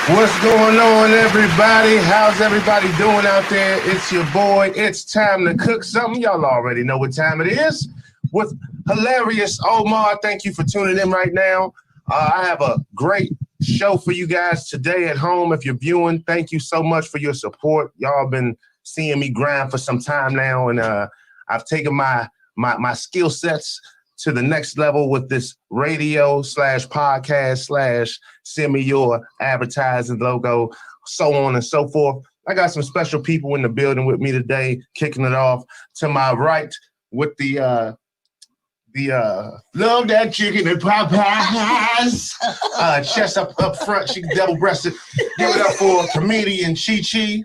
What's going on, everybody? How's everybody doing out there? It's your boy. It's time to cook something. Y'all already know what time it is. With hilarious Omar. Thank you for tuning in right now. I have a great show for you guys today at home. If you're viewing, thank you so much for your support. Y'all been seeing me grind for some time now, and I've taken my skill sets to the next level with this radio / podcast / send me your advertising logo, so on and so forth. I got some special people in the building with me today, kicking it off. To my right with the love that chicken and Popeyes. Chest up front, she double-breasted. Give it up for comedian Chi.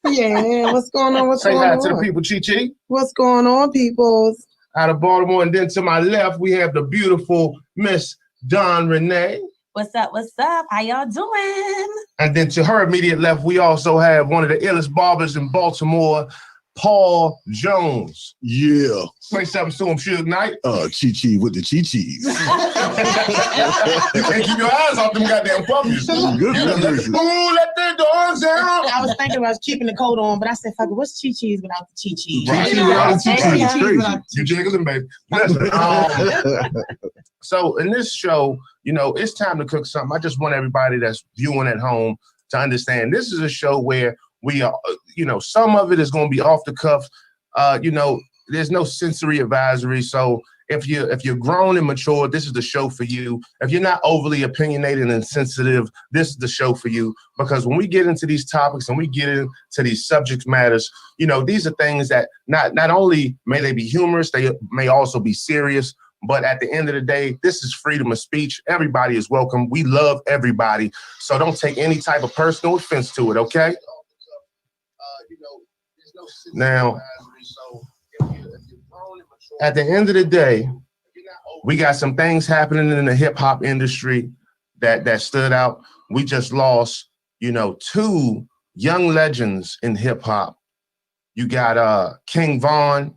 Yeah, what's going on? Say hi to the people, Chi. What's going on, peoples? Out of Baltimore, and then to my left, we have the beautiful Miss Dawn Renee. What's up? What's up? How y'all doing? And then to her immediate left, we also have one of the illest barbers in Baltimore, Paul Jones. Yeah. Say something to him, Suge Knight. Chi with the Chi-Chis. You can't keep your eyes off them goddamn puppies. Good version. Ooh, let the dogs out. I was thinking about keeping the coat on, but I said, fuck it, what's Chi-Chi's without the Chi-Chi's? Right. Chi-Chis crazy. You jiggling, baby. Listen, so in this show, you know, it's time to cook something. I just want everybody that's viewing at home to understand this is a show where we are, you know, some of it is going to be off the cuff. You know, there's no sensory advisory. So if you're grown and mature, this is the show for you. If you're not overly opinionated and sensitive, this is the show for you. Because when we get into these topics and we get into these subject matters, you know, these are things that not only may they be humorous, they may also be serious. But at the end of the day, this is freedom of speech. Everybody is welcome. We love everybody. So don't take any type of personal offense to it, okay? Now, at the end of the day, we got some things happening in the hip hop industry that stood out. We just lost, you know, two young legends in hip hop. You got King Von.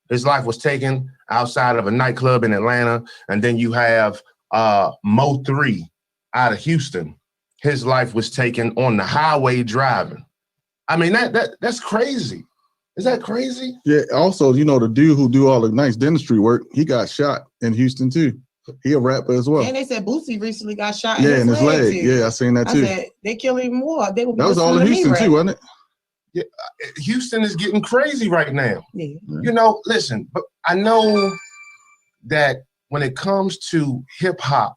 His life was taken outside of a nightclub in Atlanta. And then you have Mo 3 out of Houston. His life was taken on the highway driving. I mean, that's crazy. Is that crazy? Yeah, also, you know, the dude who do all the nice dentistry work, he got shot in Houston too. He a rapper as well. And they said Boosie recently got shot in his leg. Yeah, I seen that too. I said, they kill even more. They will be that was all in Houston too, wasn't it? Yeah, Houston is getting crazy right now. Yeah. You know, listen, but I know that when it comes to hip hop,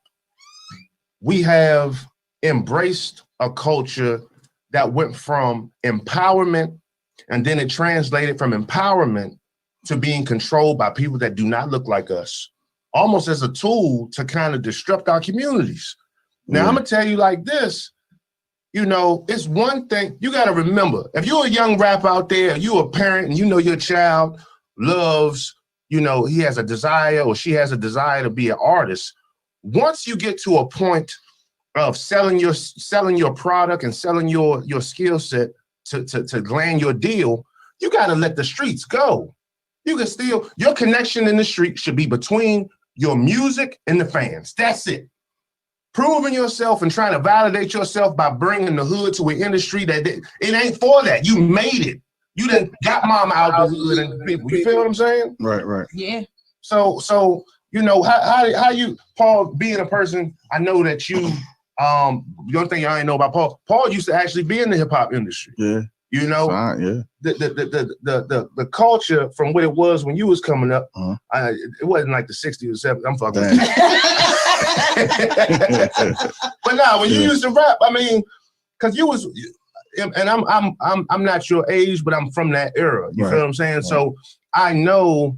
we have embraced a culture that went from empowerment, and then it translated from empowerment to being controlled by people that do not look like us, almost as a tool to kind of disrupt our communities. Now, I'm going to tell you like this, you know, it's one thing, you got to remember, if you're a young rapper out there, you're a parent and you know your child loves, you know, he has a desire or she has a desire to be an artist. Once you get to a point of selling your product and selling your skill set to land your deal, you got to let the streets go. You can still, your connection in the street should be between your music and the fans. That's it. Proving yourself and trying to validate yourself by bringing the hood to an industry that it ain't for that. You made it. You done got mama out the hood and people. You feel what I'm saying? Right. Yeah. So you know, how you, Paul, being a person, I know that you, the only thing I ain't know about Paul used to actually be in the hip hop industry. Yeah. You know, yeah. The culture from what it was when you was coming up, it wasn't like the 60s or 70s. I'm fucking with you. But now when you used to rap, I mean, because you was, and I'm not your age, but I'm from that era. You feel what I'm saying? Right. So I know,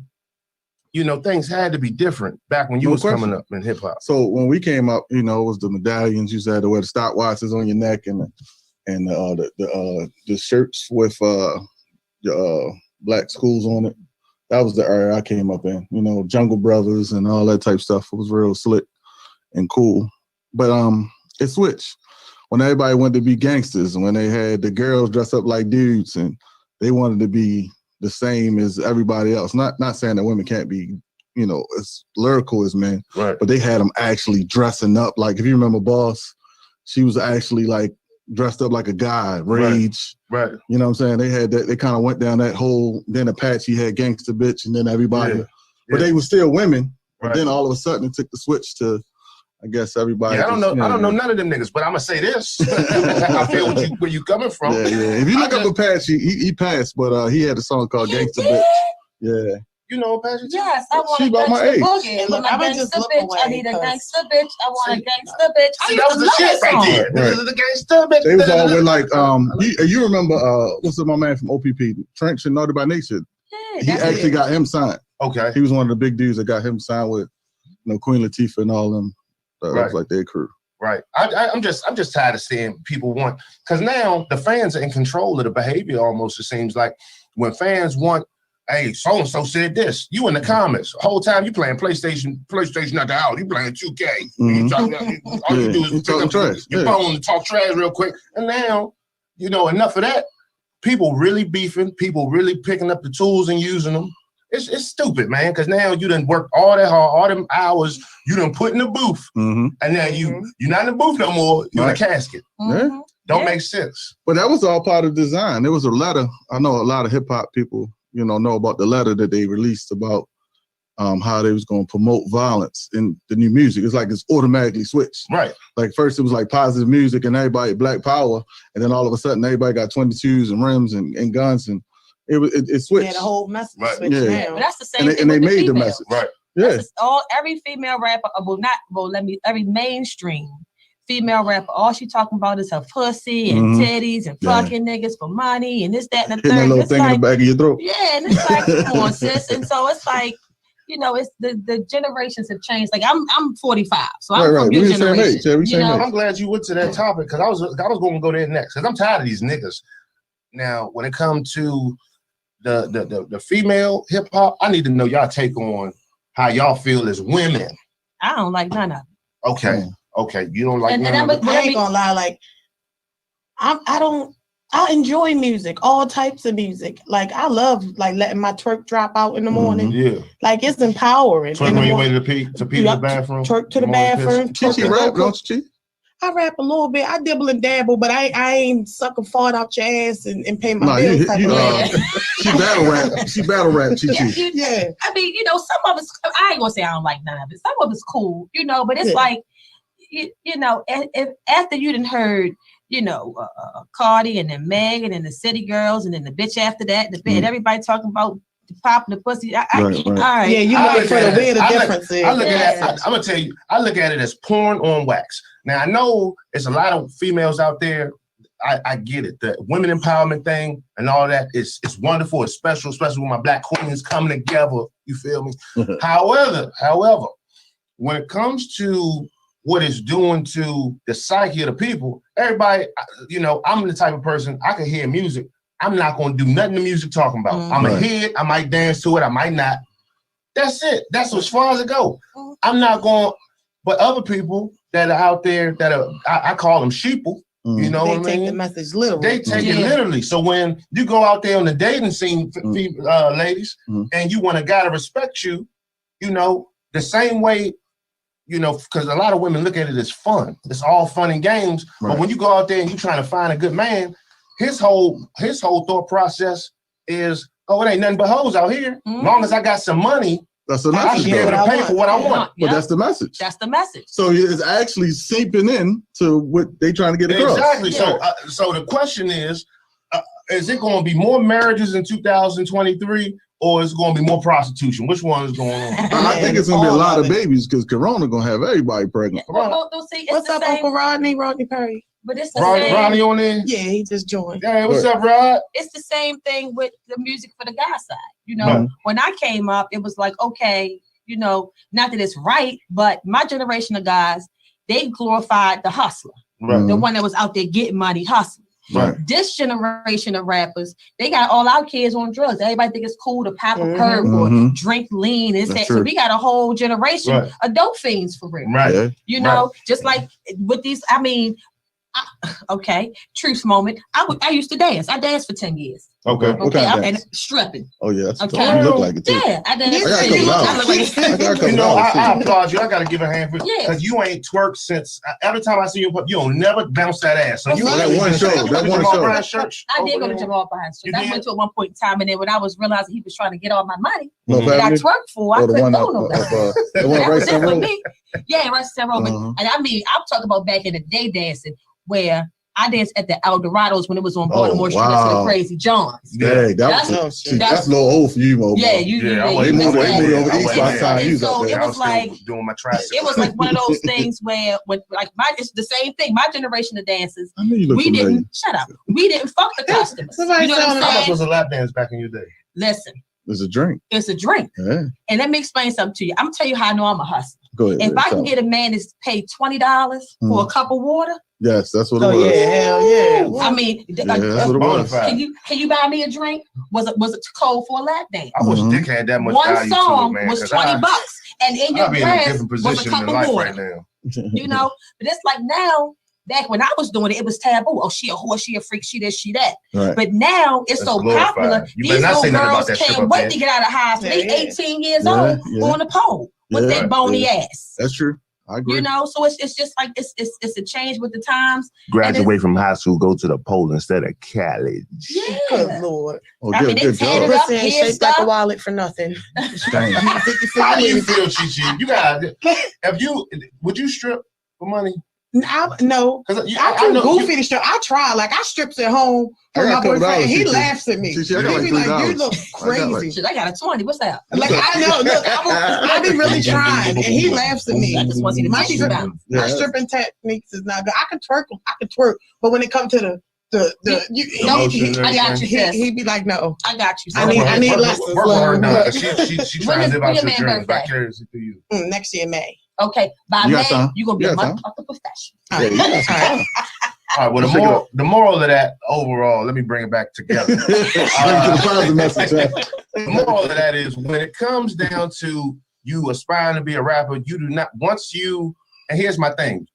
you know, things had to be different back when you was coming up in hip hop. So when we came up, you know, it was the medallions. You had to wear the stopwatches on your neck and the shirts with the black schools on it. That was the era I came up in. You know, Jungle Brothers and all that type stuff. It was real slick and cool. But it switched when everybody wanted to be gangsters and when they had the girls dress up like dudes and they wanted to be the same as everybody else. Not saying that women can't be, you know, as lyrical as men, right? But they had them actually dressing up. Like if you remember Boss, she was actually like dressed up like a guy, Rage. Right. You know what I'm saying? They had that. They kind of went down that whole. Then Apache had Gangsta Bitch, and then everybody. Yeah. But they were still women. But Right. then all of a sudden, it took the switch to, I guess, everybody. Yeah, I don't know. I don't know none of them niggas, but I'm gonna say this. I feel where you coming from. Yeah. If you look up Apache, he passed, but he had a song called Gangsta Bitch. Yeah. You know Apache? Yes, I want She a about my gangsta age. boogie. And look, I'm a I'ma just gangsta look bitch. away, I need a 'cause- gangsta bitch. I want a gangsta bitch. I See, used that to was the love shit that right song. there. This Right. is the gangsta bitch. They was all with like you remember what's my man from OPP, Trench and Naughty by Nature. Yeah, He that's actually it. got him signed. Okay. He was one of the big dudes that got him signed with, Queen Latifah and all them. That Right. was like their crew. Right. I'm just tired of seeing people want, because now the fans are in control of the behavior almost, it seems like. When fans want, hey, so-and-so said this. You in the comments. The whole time you playing PlayStation at the house. You playing 2K. You talking about, all you do is You pick up talking trash. your Yeah. phone and talk trash real quick. And now, enough of that. People really beefing. People really picking up the tools and using them. It's stupid, man, because now you done worked all that hard, all them hours you done put in the booth, Mm-hmm. and now you're not in the booth no more. You're Right. in a casket. Mhm. Don't Yeah. make sense. But that was all part of design. There was a letter. I know a lot of hip hop people, know about the letter that they released about how they was going to promote violence in the new music. It's like it's automatically switched. Right. Like first it was like positive music and everybody Black Power, and then all of a sudden everybody got 22s and rims and guns, and it switched. Yeah, the whole message Right. switched Yeah. now. But that's the same and thing they with made the females. message. Right. Yeah. Every female rapper, every mainstream female rapper, all she talking about is her pussy and Mhm. titties and Yeah. fucking niggas for money and this, that, and the Hitting that third. little It's thing in like, the back of your throat. yeah, and it's like, come on, sis. And so it's like, it's the generations have changed. Like I'm 45, so I'm Right. from We your the same generation. age. Yeah, we same age. I'm glad you went to that topic, because I was going to go there next, because I'm tired of these niggas. Now, when it comes to the female hip hop, I need to know y'all take on how y'all feel as women. I don't like none of it. Okay. Okay. You don't like And none of it? I ain't gonna lie, like I enjoy music, all types of music. Like I love letting my twerk drop out in the morning. Yeah. Like it's empowering. Twerk in the on your way morning. to pee to the bathroom. Twerk to the Morning piss. bathroom. twerk She to rap, go don't you? I rap a little bit. I dibble and dabble, but I ain't sucking fart out your ass and pay my No, bills type of lady. she battle rap. She battle rap. Chi. Yeah. I mean, some of it's, I ain't gonna say I don't like none of it. Some of it's cool, but it's Yeah. like, if after you done heard, Cardi and then Megan and the City Girls and then the bitch after that, and everybody talking about the pop and the pussy. Right. All right. Yeah, you I look look for at the it- where the I look- difference is. I look at Yeah. it. I'm gonna tell you. I look at it as porn on wax. Now I know it's a lot of females out there. I get it. The women empowerment thing and all that is wonderful. It's special, especially when my black queens coming together. You feel me? However, when it comes to what it's doing to the psyche of the people, everybody, I'm the type of person, I can hear music. I'm not going to do nothing the music talking about. I'm going to hear it. I might dance to it. I might not. That's it. That's as far as it goes. I'm not going, but other people that are out there that are, I call them sheeple. You know They what I take mean? the message literal. They take it literally. So when you go out there on the dating scene, ladies, and you want a guy to respect you, the same way, because a lot of women look at it as fun. It's all fun and games. Right. But when you go out there and you're trying to find a good man, his whole thought process is, oh, it ain't nothing but hoes out here. As long as I got some money, That's the I message. should be able though. to pay for what I want. But that's the message. That's the message. So it's actually seeping in to what they trying to get across. Exactly. So the question is it going to be more marriages in 2023, or is it going to be more prostitution? Which one is going on? I think it's gonna be a All lot of of it. babies because Corona gonna have everybody pregnant. Well, see, it's What's the up, same, Uncle Rodney Perry? but it's the Ronnie same. on there? Yeah, he just joined. Hey, what's up, Rod? It's the same thing with the music for the guy side. Right. When I came up, it was like, okay, not that it's right, but my generation of guys, they glorified the hustler, Right. the one that was out there getting money, hustling. Right. This generation of rappers, they got all our kids on drugs. Everybody think it's cool to pop a perk or drink lean and That's that. So true. we got a whole generation of dope fiends for real. Right. Yeah. Just like with these, okay, truth moment. I used to dance. I danced for 10 years. Okay. What kind of I'm dance? stripping. Oh yeah, that's Okay. you look like it too. Yeah, I did. I got a You couple look- I dollars. look like I got a couple You know, dollars I too. applaud you. I got to give a hand for you Yeah. because you ain't twerked since. Every time I see you, you don't never bounce that ass. So you Well, ain't that one show, that one Jamal show. Brown's church. I did go over to there. Jamal Brown's You church. I did? went to at one point in time, and then when I was realizing he was trying to get all my money No that I family. twerked for, I Or the couldn't one go up, no better. the one That right was it some for road. me. Yeah, right there, Roman. Uh-huh. And I mean, I'm talking about back in the day dancing where I danced at the Eldorados when it was on Oh, Baltimore Street next to the wow. Crazy Johns. Yeah, That's- that's a little old for you, Mo. Yeah, you Yeah, I you wasn't missed moved that. over I east wasn't by there. the time you was And up so there. it I was still like doing my tricycle. it was like one of those things where when like it's the same thing. My generation of dancers, I knew you look we familiar. didn't shut up. We didn't fuck the customers. Somebody You know what sounded I'm How much saying? was a lap dance back in your day? Listen, There's a drink. it's a drink. Yeah. And let me explain something to you. I'm gonna tell you how I know I'm a hustler. Go ahead. If man, I can tell get a man to pay $20 for a cup of water, me. Yes, that's what it Oh was. yeah, hell yeah. I mean, Yeah, that's what it was. can you buy me a drink? Was it too cold for a lap dance? I wish Mhm. Dick had that much One value song to it, man. was 'cause $20, and in your I'd be in a glass different was a position cup in of life water. right now. You know, but it's like now. Back when I was doing it, it was taboo. Oh, she a whore, she a freak, she this, she that. Right. But now it's That's so glorified. popular. You These better not little say nothing about girls that shit can't up wait there. to get out of high school. They Yeah, yeah. 18 years Yeah, old yeah. on the pole with Yeah, their bony ass. That's true. I agree. You know, so it's just like it's a change with the times. Graduate from high school, go to the pole instead of college. Yeah. Good Lord. Oh, I mean, good, they good tatted job. up. Pussy ain't Here's shaped like a stuff. wallet for nothing. Dang. How do you feel, Chi? You got would you strip for money? No. Because I'm too goofy to strip. I try. Like I strips at home I with got my a couple boyfriend. dollars, He Chi. laughs at me. Chi, I got He like be like, $3. "You look I got like- crazy." Shit, I got a 20. What's that? Like I know. Look, I be really trying, and he laughs at me. I just want to see the My tissue strip- bounce. My Yeah. stripping techniques is not good. I can twerk, but when it comes to Emotion I got you, sis. he be like, no. I got you. I need lessons. Work for her Lord. now, 'cause she trying to live When out your your man dreams birthday? vicariously through you. Next year, May. Okay, by You got May, time. you're gonna be You a got time. motherfucking professional. All Yeah, right. you got some All right. time. All right. Well, Let's take it the moral of that overall, let me bring it back together. Bring it to the positive message. Huh? The moral of that is when it comes down to you aspiring to be a rapper, you do not and here's my thing.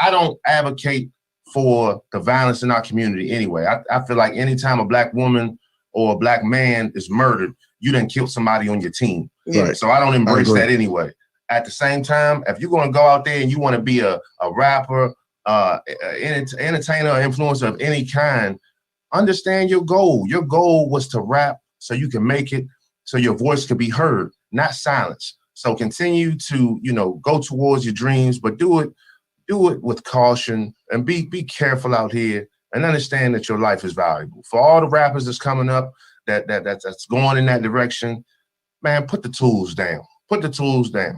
I don't advocate for the violence in our community anyway. I feel like anytime a black woman or a black man is murdered, you done killed somebody on your team. Right. So I don't embrace agree. that anyway. At the same time, if you're going to go out there and you want to be a rapper, entertainer, or influencer of any kind, understand your goal. Your goal was to rap so you can make it, so your voice can be heard, not silenced. So continue to, go towards your dreams, but do it with caution and be careful out here and understand that your life is valuable. For all the rappers that's coming up that's going in that direction, man, put the tools down. Put the tools down.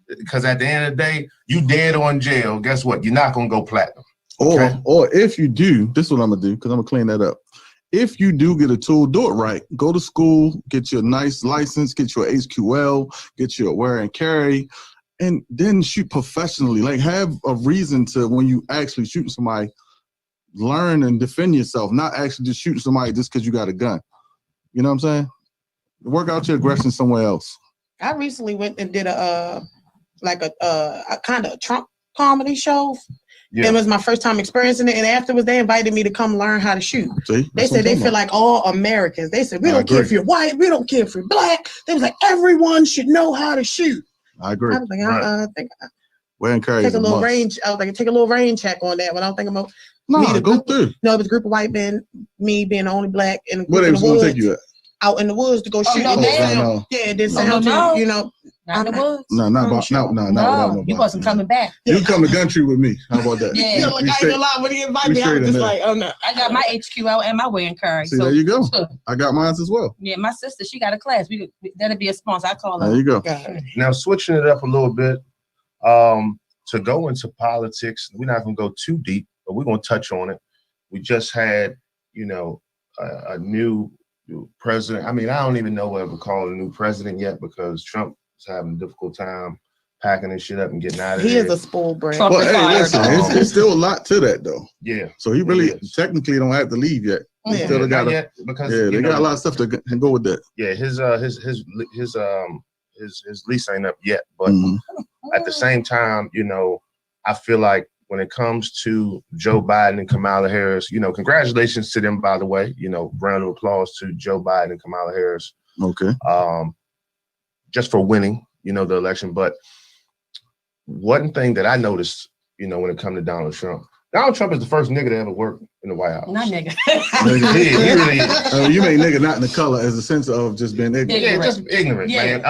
Because at the end of the day, you dead or in jail, guess what? You're not going to go platinum. Okay? Or if you do, this is what I'm going to do, because I'm going to clean that up. If you do get a tool, do it right. Go to school, get your nice license, get your HQL, get your wear and carry, and then shoot professionally. Like, have a reason to, when you actually shoot somebody, learn and defend yourself, not actually just shoot somebody just because you got a gun. You know what I'm saying? Work out your aggression somewhere else. I recently went and did a kind of Trump comedy show. Yeah. It was my first time experiencing it, and afterwards they invited me to come learn how to shoot. See? They said they feel like all Americans. They said we I don't care agree. if you're white, we don't care if you're black. They was like everyone should know how to shoot. I agree. I was like, Right. I think Wear and carry take is a a little must. range. I was like, take a little range check on that. When I was thinking about No, the go group- through. no, it was a group of white men, me being the only black, and a group Where they in was the going to woods, take you at? out in the woods to go shoot. no, And man. then, No. yeah, and then No, sound no. to, Not in the woods. No, not about, no, You wasn't coming back. You come to Gumtree with me. How about that? Yeah. You know, like We I straight- ain't gonna lie, when he invited we me, I straight was in just there. like, oh no. I got my HQL and my wearing curry. See, there you go. Sure. I got mine as well. Yeah, my sister, she got a class. That'll be a sponsor. I call There her. you go. God. Now, switching it up a little bit, to go into politics, we're not going to go too deep, but we're going to touch on it. We just had, a new president. I mean, I don't even know what to call a new president yet because Trump is having a difficult time packing his shit up and getting out of He there. is a spoiled brat. Trump- But hey, Fired. listen, it's still a lot to that though. Yeah. So he really It is. technically don't have to leave yet. He Yeah. still Not got yet, because they got a lot of stuff to go with that. Yeah, his lease ain't up yet, but Mhm. at the same time, I feel like when it comes to Joe Biden and Kamala Harris, congratulations to them, by the way. Round of applause to Joe Biden and Kamala Harris. Okay. Just for winning, the election. But one thing that I noticed, when it comes to Donald Trump is the first nigga to ever work in the White House. Not nigga. He really is. You mean nigga not in the color as a sense of just being ignorant. Yeah, just ignorant, man.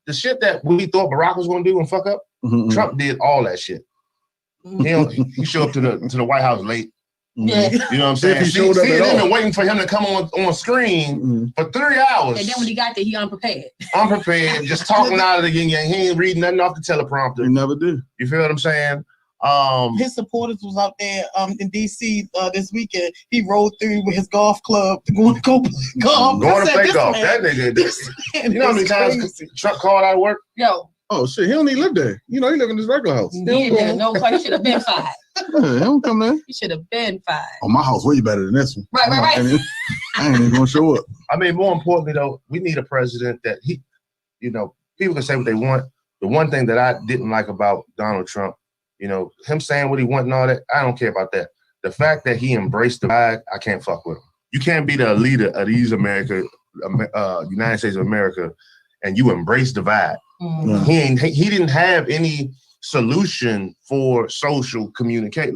The shit that we thought Barack was going to do and fuck up, Trump did all that shit. He showed up to the White House late. Yeah. You know what I'm saying? If he showed up at they've all. been waiting for him to come on screen for 3 hours. And then when he got there, he unprepared. Unprepared, just talking out of the yin yang. He ain't reading nothing off the teleprompter. He never did. You feel what I'm saying? His supporters was out there in DC this weekend. He rode through with his golf club to go golf. Going to play golf. That nigga. You know how many times Trump called out of work? Yo. Oh shit, he don't even live there. He live in his regular house. He didn't know. He should have been fired. Yeah, he don't come there. He should have been fired. Oh, my house way better than this one. Right. I ain't even gonna show up. I mean, more importantly though, we need a president that people can say what they want. The one thing that I didn't like about Donald Trump, him saying what he want and all that, I don't care about that. The fact that he embraced the divide, I can't fuck with him. You can't be the leader of these United States of America, and you embrace divide. Mm-hmm. He didn't have any solution for social communicate,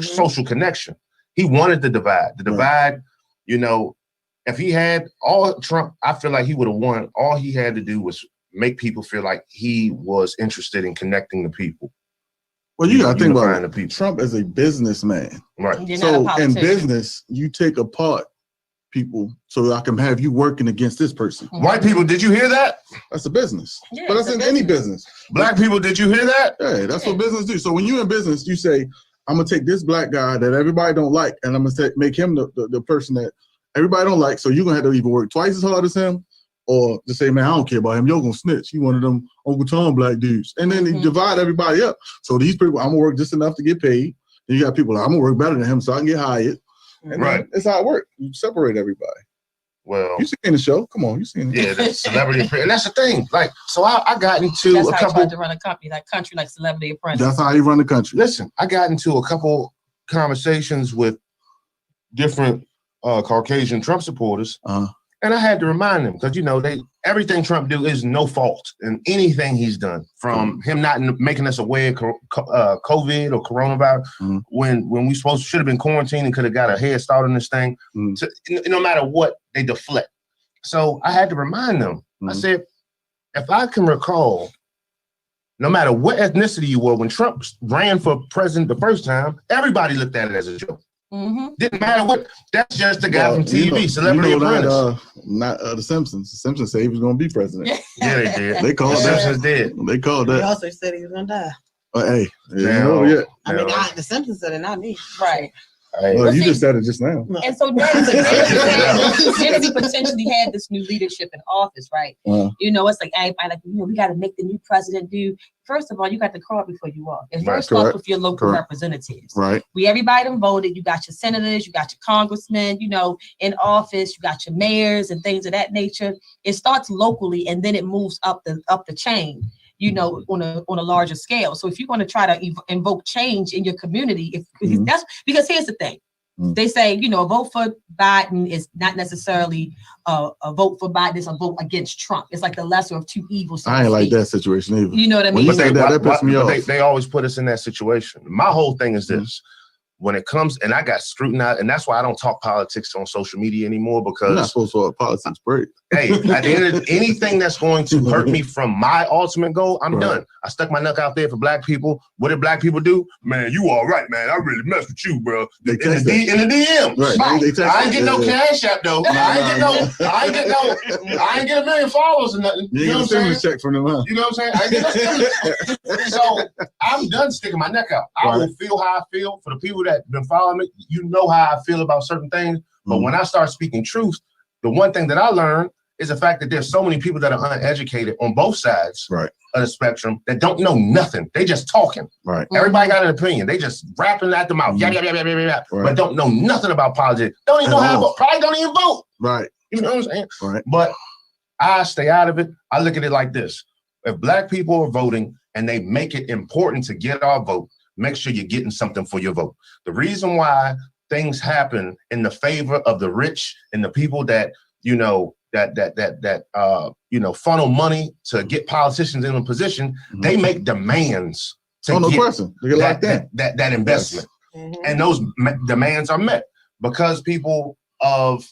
social connection. He wanted the divide. The divide, if he had all Trump, I feel like he would have won. All he had to do was make people feel like he was interested in connecting the people. Well, you got to think about the people. Trump as a businessman. Right. So in business, you take apart people so I can have you working against this person. White people, did you hear that? That's a business. Yeah, but that's in any business. Black people, did you hear that? Yeah, that's what business do. So when you're in business, you say, I'm going to take this black guy that everybody don't like, and I'm going to make him the person that everybody don't like. So you're going to have to either work twice as hard as him or just say, man, I don't care about him. You're going to snitch. You one of them Uncle Tom black dudes. And then they divide everybody up. So these people, I'm going to work just enough to get paid. Then you got people, I'm going to work better than him so I can get hired. And that's how it works. You separate everybody. Well, you seen the show? Come on, you seen it? Yeah, the Celebrity Apprentice, and that's the thing. So I got into that's a how couple. he tried to run a company, like country, like Celebrity Apprentice. That's how he run the country. Listen, I got into a couple conversations with different Caucasian Trump supporters, and I had to remind them because everything Trump do is no fault in anything he's done. From him not making us aware of COVID or coronavirus when we should have been quarantined and could have got a head start on this thing. No matter what, they deflect. So I had to remind them. I said, if I can recall, no matter what ethnicity you were, when Trump ran for president the first time, everybody looked at it as a joke. Didn't matter what. That's just the guy from TV, Celebrity Apprentice. Not the Simpsons. The Simpsons said he was going to be president. Yeah, they did. They called that. Simpsons did. They called that. They also said he was gonna die. Hey, yeah. I mean, the Simpsons said it, not me. Right. Well, you just said it just now. And so then he potentially had this new leadership in office, right? It's like everybody like, we got to make the new president do. First of all, you got to crawl before you walk. It first starts with your local representatives. Right. Everybody done voted. You got your senators, you got your congressmen, in office. You got your mayors and things of that nature. It starts locally and then it moves up the chain. On a larger scale. So if you're going to try to invoke change in your community, that's because here's the thing. They say, a vote for Biden is not necessarily a vote for Biden, it's a vote against Trump. It's like the lesser of two evils. So I ain't like that situation either. You know what I mean? But that pissed me off. They always put us in that situation. My whole thing is this. When it comes, and I got scrutinized, and that's why I don't talk politics on social media anymore, because you're not supposed to talk politics break. Hey, at the end of anything that's going to hurt me from my ultimate goal, I'm done. I stuck my neck out there for black people. What did black people do? Man, you all right, man. I really mess with you, bro. In the DM. Right. I ain't get no cash out though. I ain't get a million followers or nothing. You know what I'm saying? Check from them, huh? You know what I'm saying? I ain't get no stimulus. So I'm done sticking my neck out. I will feel how I feel. For the people that been following me, you know how I feel about certain things. But when I start speaking truth, the one thing that I learned is the fact that there's so many people that are uneducated on both sides of the spectrum that don't know nothing. They just talking. Right. Everybody got an opinion. They just rapping at the mouth, but don't know nothing about politics. Don't even know how to vote. Probably don't even vote. Right. You know what I'm saying? Right. But I stay out of it. I look at it like this. If black people are voting and they make it important to get our vote, make sure you're getting something for your vote. The reason why things happen in the favor of the rich and the people that, funnel money to get politicians in a position, they make demands to get that investment. Yes. And those demands are met because people of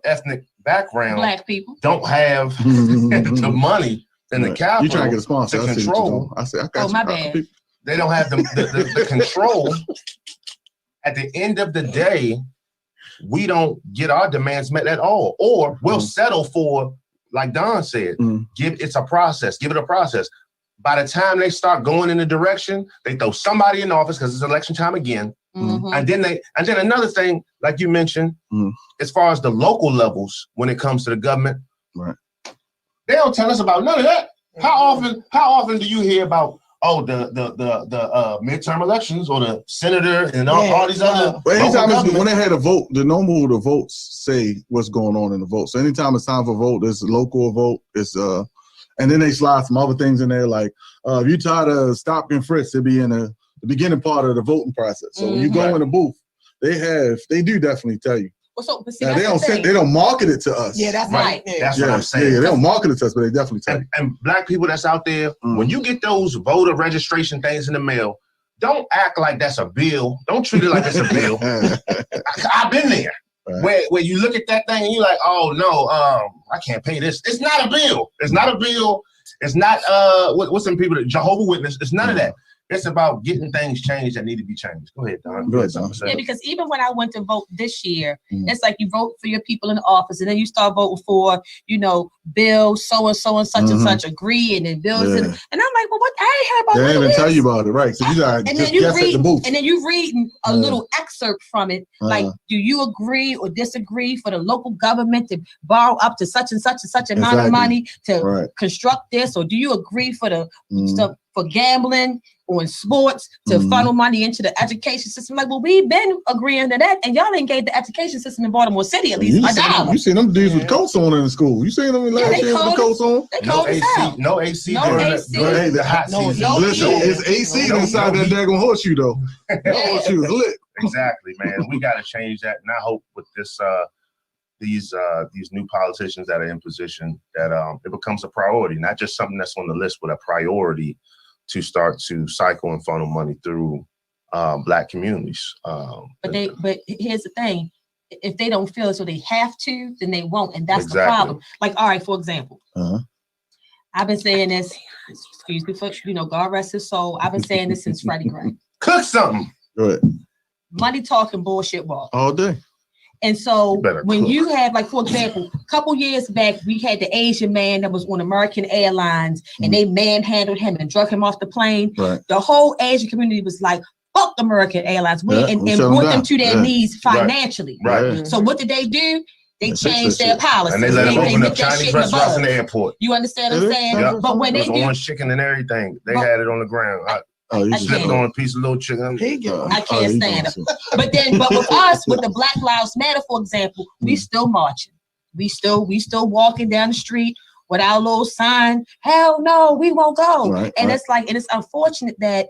ethnic background, Black people, don't have the money and the capital. You trying to get a sponsor to control. I got my bad. They don't have the control. At the end of the day, we don't get our demands met at all, or we'll settle for, like Don said, it's a process. Give it a process. By the time they start going in the direction, they throw somebody in office because it's election time again. And then another thing, like you mentioned, as far as the local levels, when it comes to the government, they don't tell us about none of that. How often do you hear about the midterm elections or the senator and all these other? But anytime when they had a vote, the normal the votes say what's going on in the vote. So anytime it's time for a vote, there's a local vote. It's and then they slide some other things in there, like if you tired of stop and frisk, it'd be in the beginning part of the voting process. So when you go in the booth, they do definitely tell you. Well, but see, now, they don't market it to us. Yeah, that's right. That's what I'm saying. Yeah, they don't market it to us, but they definitely tell you. And black people that's out there, when you get those voter registration things in the mail, don't act like that's a bill. Don't treat it like it's a bill. I've been there. Right. Where you look at that thing and you're like, oh no, I can't pay this. It's not a bill. It's not a bill. It's not what's some people that Jehovah Witness. It's none of that. It's about getting things changed that need to be changed. Go ahead, Don. Yeah, because even when I went to vote this year, it's like you vote for your people in the office, and then you start voting for, Bill so and so and such and such agree, and then bills, and I'm like, well, what? I ain't heard about they none of even this. Tell you about it, right? So you got just guess at the booth, and then you reading a little excerpt from it, like, do you agree or disagree for the local government to borrow up to such and such amount of money to construct this, or do you agree for the stuff for gambling or in sports to funnel money into the education system? Like, well, we've been agreeing to that, and y'all ain't gave the education system in Baltimore City at least $1. You seen them dudes with coats on in the school? You seen them last year with the coats on? No AC. The hot season. Listen, it's AC inside that daggone horseshoe though. That horseshoe is lit. Exactly, man. We got to change that, and I hope with this these new politicians that are in position that it becomes a priority, not just something that's on the list, but a priority to start to cycle and funnel money through Black communities. But here's the thing: if they don't feel as though they have to, then they won't, and that's the problem. Like, all right, for example, I've been saying this. Excuse me for God rest his soul. I've been saying this since Freddie Gray. Cook something. Go ahead. Money talking, bullshit walk. All day. And so when you have, like, for example, a couple years back, we had the Asian man that was on American Airlines and they manhandled him and drug him off the plane. Right. The whole Asian community was like, fuck American Airlines and brought them to their knees financially. Right. So what did they do? They changed their policy. And they let them open up Chinese restaurants in the airport. You understand what I'm saying? Yeah. But when they do orange chicken and everything, they had it on the ground. I slipping on a piece of little chicken. I can't stand them. But with us, with the Black Lives Matter, for example, we still marching. We still walking down the street with our little sign. Hell no, we won't go. It's like, and it's unfortunate that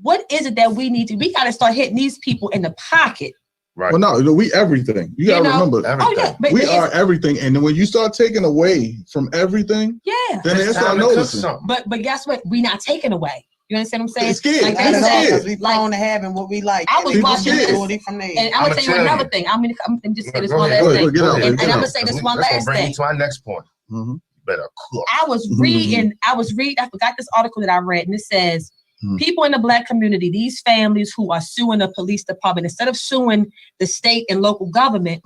what is it that we need to? We got to start hitting these people in the pocket. Right. Well, no, we everything. You got to remember everything. We are everything, and then when you start taking away from everything, then they start noticing. But guess what? We not taking away. You understand what I'm saying? It's scared. Like, because we prone to having what we like. I was watching this, and I'm gonna tell you another thing. I'm gonna just say this one last thing, and I'm gonna say this one last thing. To our next point. Better cook. I was reading. I forgot this article that I read, and it says people in the Black community, these families who are suing the police department, instead of suing the state and local government,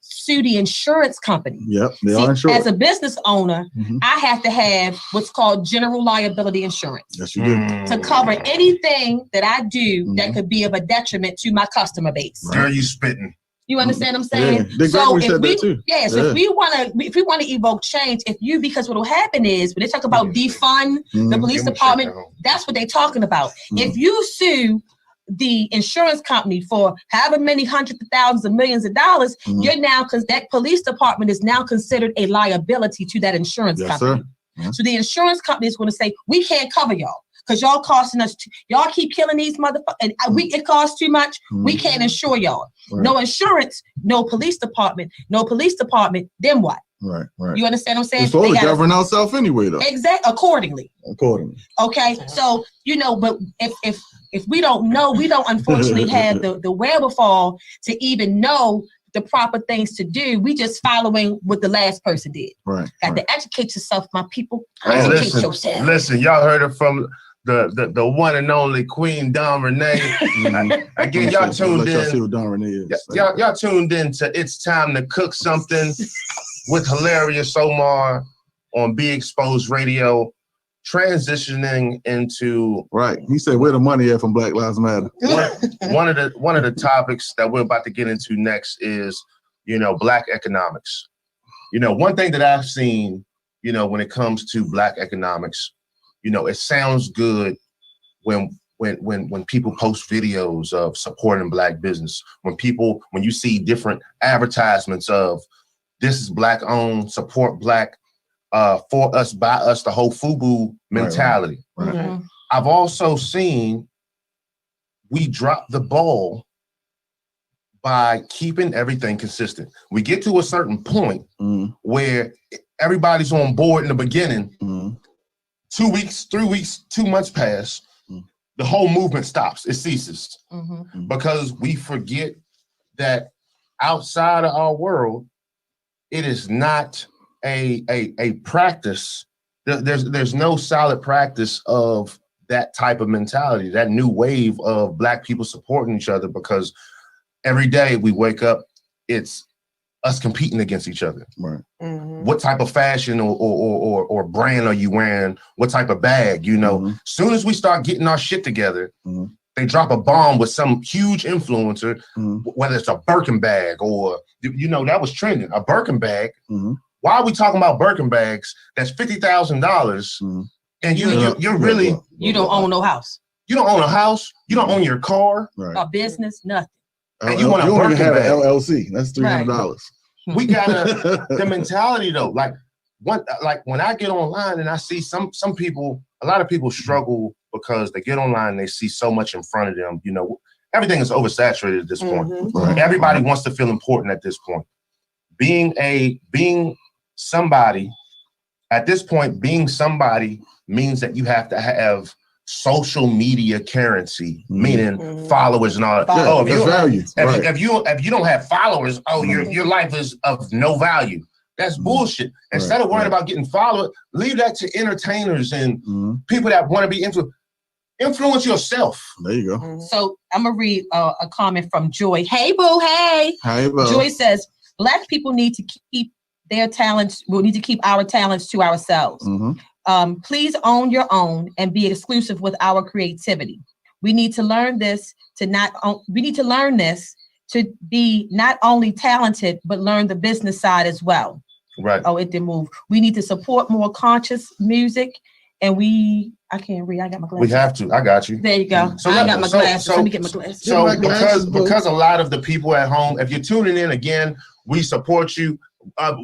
sue the insurance company. Yep, they are insured. As a business owner, I have to have what's called general liability insurance. Yes, you do. To cover anything that I do that could be of a detriment to my customer base. Girl, you spitting. You understand what I'm saying? Yeah. So if we want to evoke change, because what will happen is when they talk about defund the police department, that's what they're talking about. If you sue the insurance company for however many hundreds of thousands of millions of dollars, you're now, because that police department is now considered a liability to that insurance company. Sir. So the insurance company is going to say, we can't cover y'all because y'all costing us. Y'all keep killing these motherfuckers. And it costs too much. We can't insure y'all. Right. No insurance, no police department. No police department. Then what? Right. You understand what I'm saying? It's supposed They to gotta- govern ourselves anyway, though. Exactly. Accordingly. Okay. So, but if we don't know, we don't unfortunately have the wherewithal to even know the proper things to do. We just following what the last person did. Right. Got to educate yourself, my people. Hey, Educate yourself. listen, y'all heard it from the one and only Queen Don Renee. Again, y'all tuned Y'all see in. what Don Renee is. Y'all tuned in to It's Time to Cook Something with hilarious Omar on Be Exposed Radio, transitioning into Right. He said, "Where the money at from Black Lives Matter?" one of the topics that we're about to get into next is, Black economics. One thing that I've seen, when it comes to Black economics, it sounds good when people post videos of supporting Black business, when you see different advertisements of this is Black owned, support Black, for us, by us, the whole FUBU mentality. Right. Mhm. I've also seen we drop the ball by keeping everything consistent. We get to a certain point where everybody's on board in the beginning. 2 weeks, 3 weeks, 2 months pass. The whole movement stops. It ceases because we forget that outside of our world, it is not a practice. There's no solid practice of that type of mentality, that new wave of Black people supporting each other, because every day we wake up, it's us competing against each other. Right. What type of fashion or brand are you wearing? What type of bag? Soon as we start getting our shit together, they drop a bomb with some huge influencer, whether it's a Birkin bag or, that was trending, a Birkin bag. Why are we talking about Birkin bags that's $50,000 and you're really... You don't own no house. You don't own a house. You don't own your car. Right. A business, nothing. And you want a don't even Birkin have an bag. LLC. That's $300. We gotta the mentality though. Like when I get online and I see some people, a lot of people struggle because they get online and they see so much in front of them. Everything is oversaturated at this point. Right. Everybody wants to feel important at this point. Being somebody at this point, being somebody means that you have to have social media currency, meaning followers and all that. If you don't have followers, your life is of no value. That's bullshit. Instead of worrying about getting followers, leave that to entertainers and people that want to be influence yourself. There you go. So I'm gonna read a comment from Joy. Hey boo, hey. Hey boo. Joy says, Black people need to keep their talents. We need to keep our talents to ourselves. Please own your own and be exclusive with our creativity. We need to learn this to be not only talented, but learn the business side as well. Right. Oh, it didn't move. We need to support more conscious music. And I can't read. I got my glasses. We have to. I got you. There you go. I got my glasses. Let me get my glasses. So because a lot of the people at home, if you're tuning in again, we support you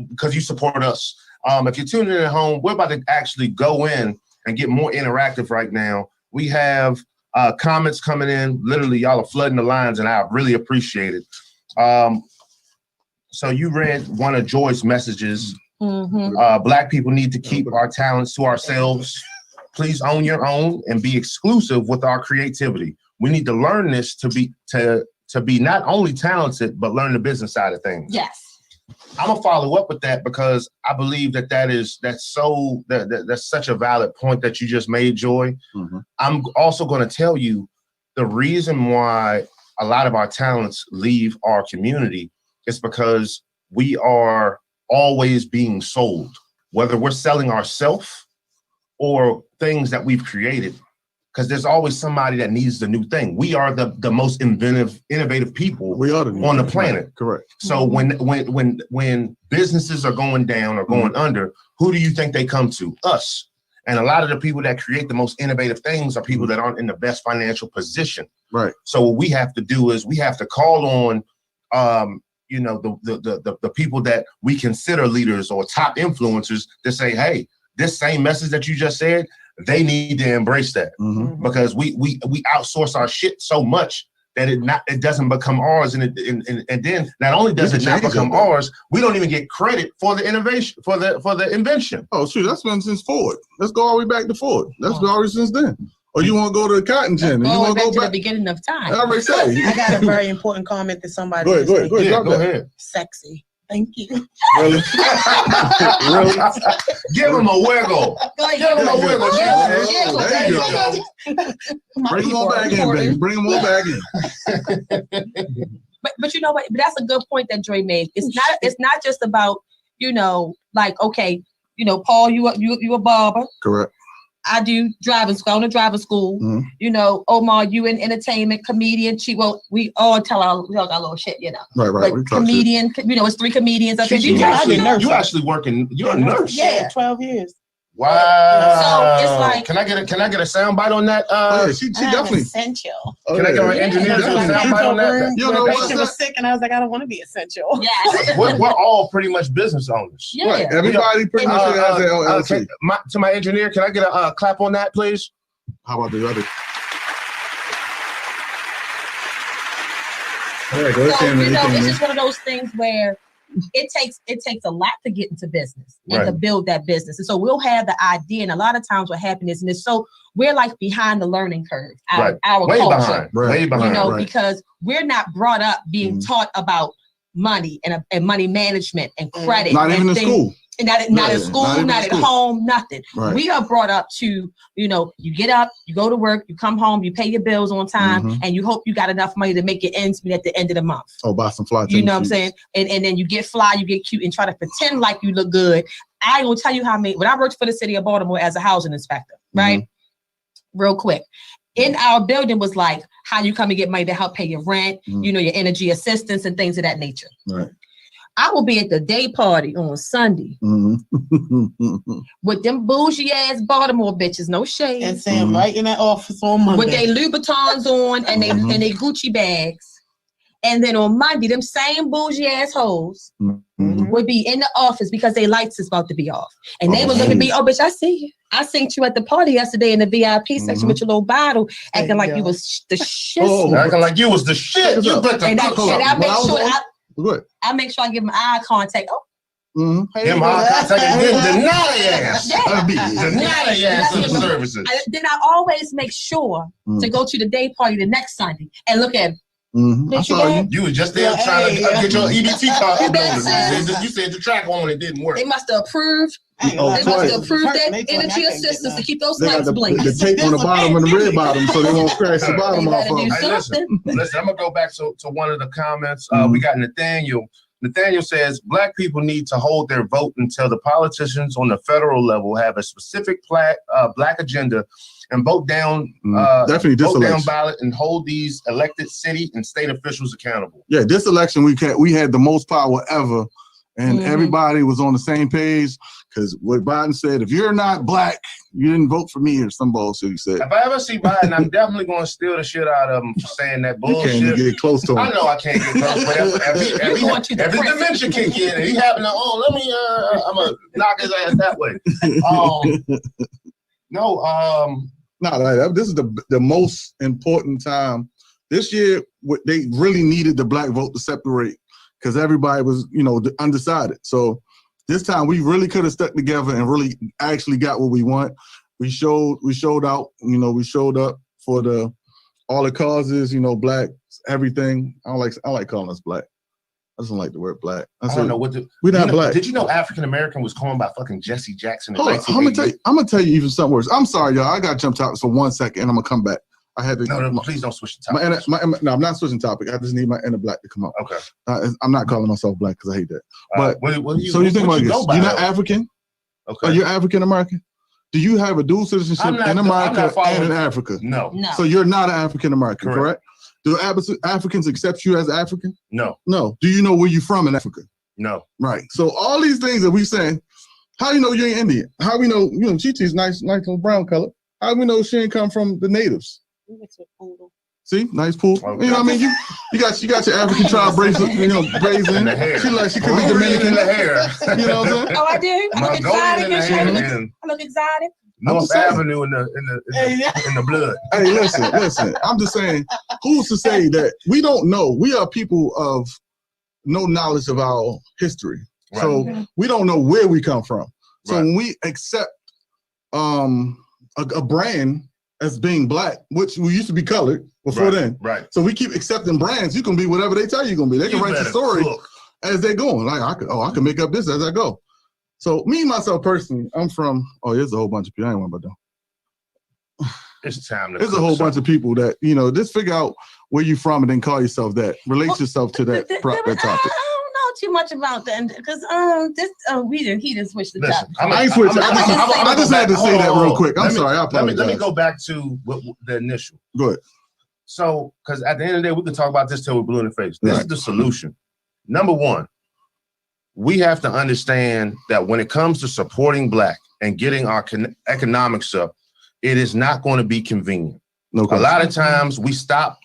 because you support us. If you're tuning in at home, we're about to actually go in and get more interactive right now. We have comments coming in. Literally, y'all are flooding the lines, and I really appreciate it. So you read one of Joy's messages. Black people need to keep our talents to ourselves. Please own your own and be exclusive with our creativity. We need to learn this to be not only talented, but learn the business side of things. Yes. I'm gonna follow up with that because I believe that's such a valid point that you just made, Joy. I'm also going to tell you the reason why a lot of our talents leave our community is because we are always being sold, whether we're selling ourselves or things that we've created, because there's always somebody that needs the new thing. We are the most innovative people on the planet. Right. Correct. So when businesses are going down or going under, who do you think they come to? Us. And a lot of the people that create the most innovative things are people that aren't in the best financial position. Right. So what we have to do is we have to call on the people that we consider leaders or top influencers to say, hey, this same message that you just said, they need to embrace that because we outsource our shit so much that it doesn't become ours, and then not only does it not become ours, we don't even get credit for the innovation, for the invention. Oh shoot, that's been since Ford. Let's go all the way back to Ford. That's been already since then. Or you want to go to the cotton gin? And you want to go back to the beginning of time? I already said. I got a very important comment that somebody. Go ahead. Sexy. Thank you. Really? Really? Give him a wiggle. Give him a wiggle. There you go. Bring them all back in, baby. Bring them all back in. But you know what? But that's a good point that Dre made. It's not just about, like, okay, Paul, you a barber. Correct. I do driving school. I own a driving school. Omar, you in entertainment, comedian. We all tell our little shit, Right. But comedian, it's 3 comedians. You actually working. You're a nurse. Yeah, 12 years. Wow. So it's like, can I get a sound bite on that? She definitely essential. Can I get an engineer to do a sound bite on that? The patient was sick, and I was like, I don't want to be essential. Yeah. We're all pretty much business owners. Yeah. Right. Everybody pretty much has their LLC. To my engineer, can I get a clap on that, please? How about the other? It's just one of those things where it takes a lot to get into business and to build that business. And so we'll have the idea, and a lot of times what happens is, and it's so we're like behind the learning curve, our way culture, way behind, because we're not brought up being taught about money and money management and credit. Not even in school. Not in school, not at home, nothing. Right. We are brought up to, you get up, you go to work, you come home, you pay your bills on time, and you hope you got enough money to make your ends meet at the end of the month. Oh, buy some fly. You know what I'm saying? And then you get fly, you get cute, and try to pretend like you look good. I will tell you when I worked for the city of Baltimore as a housing inspector, right? Real quick. In our building was like how you come and get money to help pay your rent, your energy assistance and things of that nature. Right. I will be at the day party on Sunday with them bougie ass Baltimore bitches, no shade. And Sam right in that office on Monday. With their Louboutins on and they Gucci bags. And then on Monday, them same bougie ass hoes would be in the office because their lights is about to be off. And they would look at me, oh, bitch, I see you. I seen you at the party yesterday in the VIP section with your little bottle, acting like you was the shit. Acting like you was the shit. You put the I make sure I give them eye contact. Give them eye contact and then deny their ass. Deny their ass of the services. Then I always make sure to go to the day party the next Sunday and look at I saw you was just there trying to get your EBT card uploaded. You said the track on it didn't work. They must have approved. They must have approved that energy assistance to keep those lights blinking. The tape on the bottom and the red bottom, so they won't crash the bottom off of them. Listen, I'm gonna go back to one of the comments. We got Nathaniel. Nathaniel says Black people need to hold their vote until the politicians on the federal level have a specific Black agenda and vote down ballot and hold these elected city and state officials accountable. Yeah, this election we had the most power ever, and everybody was on the same page. Because what Biden said, if you're not Black, you didn't vote for me, or some bullshit he said. If I ever see Biden, I'm definitely going to steal the shit out of him for saying that bullshit. You can't get close to him. I know I can't get close, but if his dementia kick in and he having I'm going to knock his ass that way. This is the most important time. This year, they really needed the Black vote to separate because everybody was, undecided. So this time we really could have stuck together and really actually got what we want. We showed out, we showed up for all the causes, Black, everything. I like calling us Black. I just don't like the word Black. I don't know what we're not Black. Did you know African American was coined by fucking Jesse Jackson? Hold on, I'm gonna tell you even something worse. I'm sorry, y'all. I got to jump topics for 1 second, and I'm gonna come back. I had to. No, please don't switch the topic. No, I'm not switching topic. I just need my inner Black to come out. Okay. I'm not calling myself Black because I hate that. But so you think about this? You're not African. Okay. Are you African American? Do you have a dual citizenship in America and in Africa? No. So you're not an African American, correct? Do Africans accept you as African? No. No. Do you know where you're from in Africa? No. Right. So all these things that we saying, how do you know you ain't Indian? How we know, Chi-Chi's nice little brown color. How do we know she ain't come from the natives? See, nice pool. Okay. You know what I mean? You got your African tribe bracelet, braids in. She could be Dominican in the hair. You know what I'm saying? Oh, I do. I look exotic. In the hair and I look exotic. North Avenue in the blood. Hey, listen. I'm just saying, who's to say that we don't know? We are people of no knowledge of our history. Right. So we don't know where we come from. So when we accept a brand as being black, which we used to be colored before then. Right. So we keep accepting brands. You can be whatever they tell you can be. They can write the story as they're going. Like I can make up this as I go. So me, myself personally, I'm from, here's a whole bunch of people. I ain't worried about them. It's time to There's a whole bunch of people that, just figure out where you from and then call yourself that. Relate yourself to that topic. I don't know too much about that because he just switched the topic. I ain't switched. I just had to say that real quick. I'm sorry. I apologize. Let me go back to the initial. Go ahead. So, because at the end of the day, we can talk about this till we're blue in the face. This is the solution. Number one, we have to understand that when it comes to supporting black and getting our economics up, it is not going to be convenient. No question. A lot of times we stop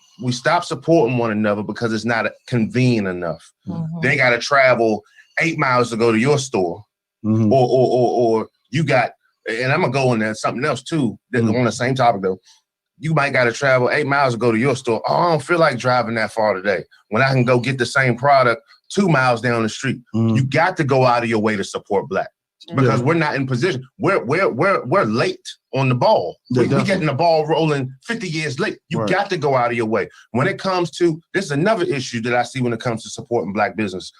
supporting one another because it's not convenient enough. Mm-hmm. They got to travel 8 miles to go to your store, mm-hmm. or you got, and I'm gonna go into something else too. That's on the same topic though. You might got to travel 8 miles to go to your store. Oh, I don't feel like driving that far today when I can go get the same product 2 miles down the street. Mm-hmm. You got to go out of your way to support black because we're not in position. We're late on the ball. We're getting the ball rolling 50 years late. You got to go out of your way. When it comes to, this is another issue that I see when it comes to supporting black business.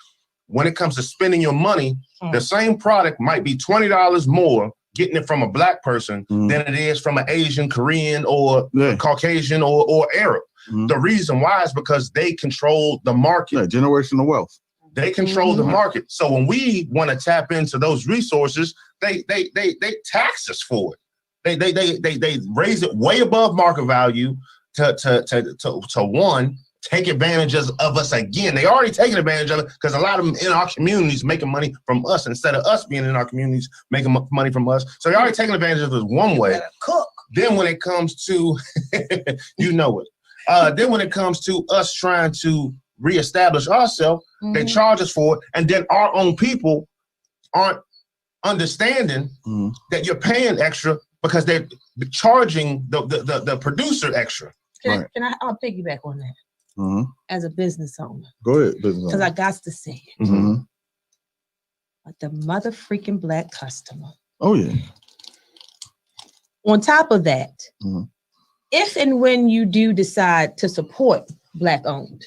When it comes to spending your money, the same product might be $20 more getting it from a black person than it is from an Asian, Korean, or Caucasian or Arab. The reason why is because they control the market. Generational wealth. They control the market. So when we want to tap into those resources, they tax us for it. They raise it way above market value to take advantage of us again. They already taking advantage of it because a lot of them in our communities making money from us instead of us being in our communities making money from us. So they're already taking advantage of us one way. Then when it comes to, then when it comes to us trying to reestablish ourselves, they charge us for it. And then our own people aren't understanding that you're paying extra because they're charging the producer extra. I'll piggyback on that. As a business owner. Go ahead, business owner. Because I got to say it. But the mother freaking black customer. Oh, yeah. On top of that, if and when you do decide to support black owned,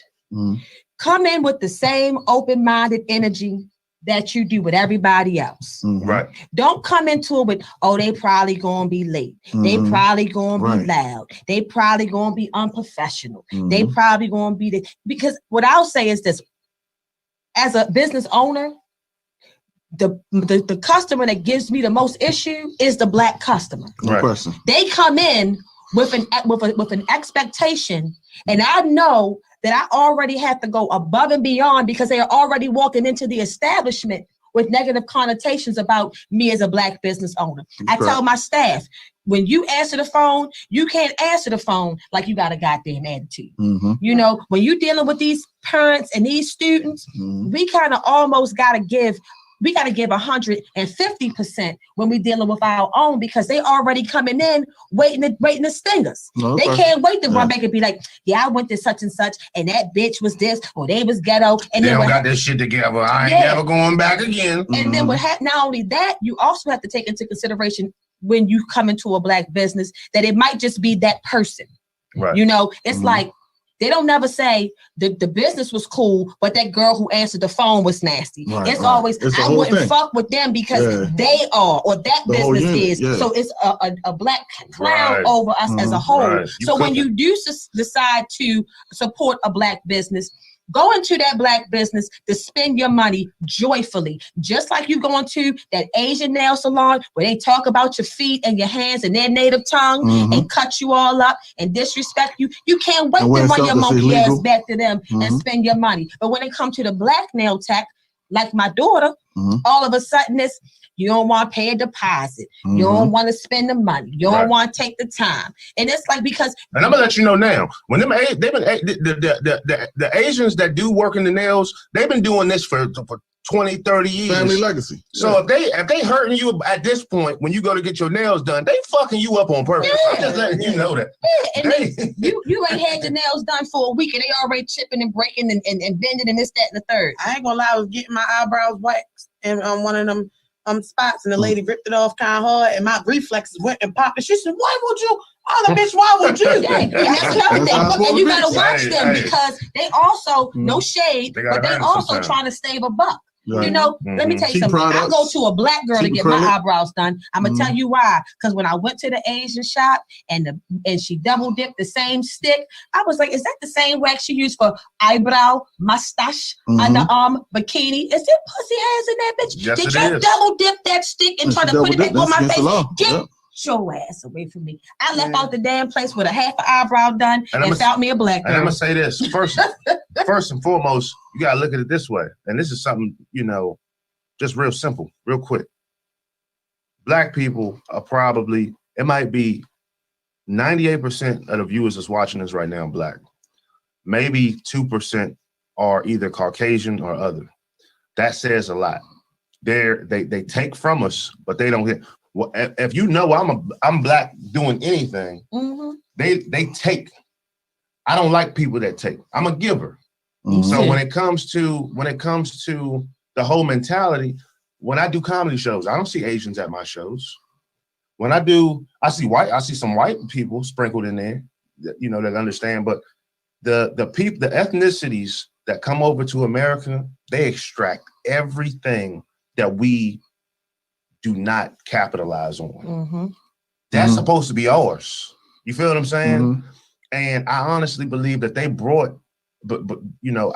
come in with the same open-minded energy that you do with everybody else. Right. Don't come into it with, they probably gonna be late. They probably gonna be loud. They probably gonna be unprofessional. They probably gonna be because what I'll say is this, as a business owner, the customer that gives me the most issue is the black customer. Right. They come in with an expectation, and I know that I already have to go above and beyond because they are already walking into the establishment with negative connotations about me as a black business owner. I tell my staff, when you answer the phone, you can't answer the phone like you got a goddamn attitude. When you're dealing with these parents and these students, we kind of almost got to give 150% when we're dealing with our own because they already coming in waiting to sting us. They can't wait to run back and be like, I went to such and such and that bitch was this or they was ghetto. And they don't got this shit together. I ain't never going back again. And then not only that, you also have to take into consideration when you come into a black business that it might just be that person. Right. It's like, they don't never say the business was cool, but that girl who answered the phone was nasty. It's always, I wouldn't fuck with them because they are, or that business is. So it's a black cloud over us as a whole. So when you do decide to support a black business, go into that black business to spend your money joyfully, just like you go into that Asian nail salon where they talk about your feet and your hands in their native tongue and cut you all up and disrespect you. You can't wait to run your monkey ass back to them and spend your money. But when it comes to the black nail tech, like my daughter, all of a sudden it's, you don't want to pay a deposit. You don't want to spend the money. You don't want to take the time. And it's like, because. And I'm gonna let you know now, when them they've been the Asians that do work in the nails, they've been doing this for 20, 30 years. Family legacy. So if they hurting you at this point when you go to get your nails done, they fucking you up on purpose. I'm just letting you know that. Yeah, and you ain't had your nails done for a week and they already chipping and breaking and bending and this, that, and the third. I ain't gonna lie, I was getting my eyebrows waxed and one of them spots, and the lady ripped it off kind of hard, and my reflexes went and popped. And she said, "Why would you?" Oh, the bitch, why would you? Yeah, and that's another thing. And you gotta watch them because they also no shade, but they also trying to save a buck. Right. You know, let me tell you something. I go to a black girl to get my eyebrows done. I'm gonna tell you why. Because when I went to the Asian shop and she double dipped the same stick, I was like, "Is that the same wax she used for eyebrow, mustache, underarm, bikini? Is there pussy hairs in that bitch? Yes, Did you double dip that stick and try to put it back on my face? Get your ass away from me." I left out the damn place with a half an eyebrow done and found me a black girl. And I'm gonna say this first and foremost, you gotta look at it this way. And this is something, just real simple, real quick. Black people are probably, it might be 98% of the viewers that's watching this right now black. Maybe 2% are either Caucasian or other. That says a lot. They take from us, but they don't get. Well, if I'm black doing anything, they take. I don't like people that take. I'm a giver. So when it comes to the whole mentality, when I do comedy shows, I don't see Asians at my shows. When I see some white people sprinkled in there, that understand. But the ethnicities that come over to America, they extract everything that we do not capitalize on. That's supposed to be ours. You feel what I'm saying? And I honestly believe that they brought, but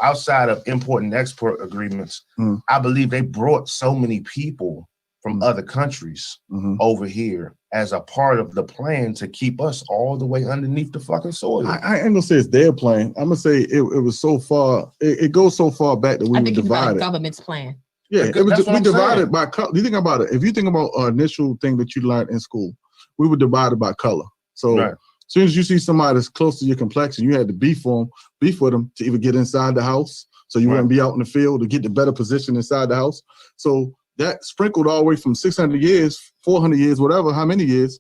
outside of import and export agreements, I believe they brought so many people from other countries over here as a part of the plan to keep us all the way underneath the fucking soil. I ain't gonna say it's their plan. I'm gonna say it was so far. It goes so far back that we were divided. Government's plan. Yeah, we divided by color. You think about it. If you think about our initial thing that you learned in school, we were divided by color. So as soon as you see somebody that's close to your complexion, you had to beef for them to even get inside the house. So you wouldn't be out in the field to get the better position inside the house. So that sprinkled all the way from 600 years, 400 years, whatever, how many years.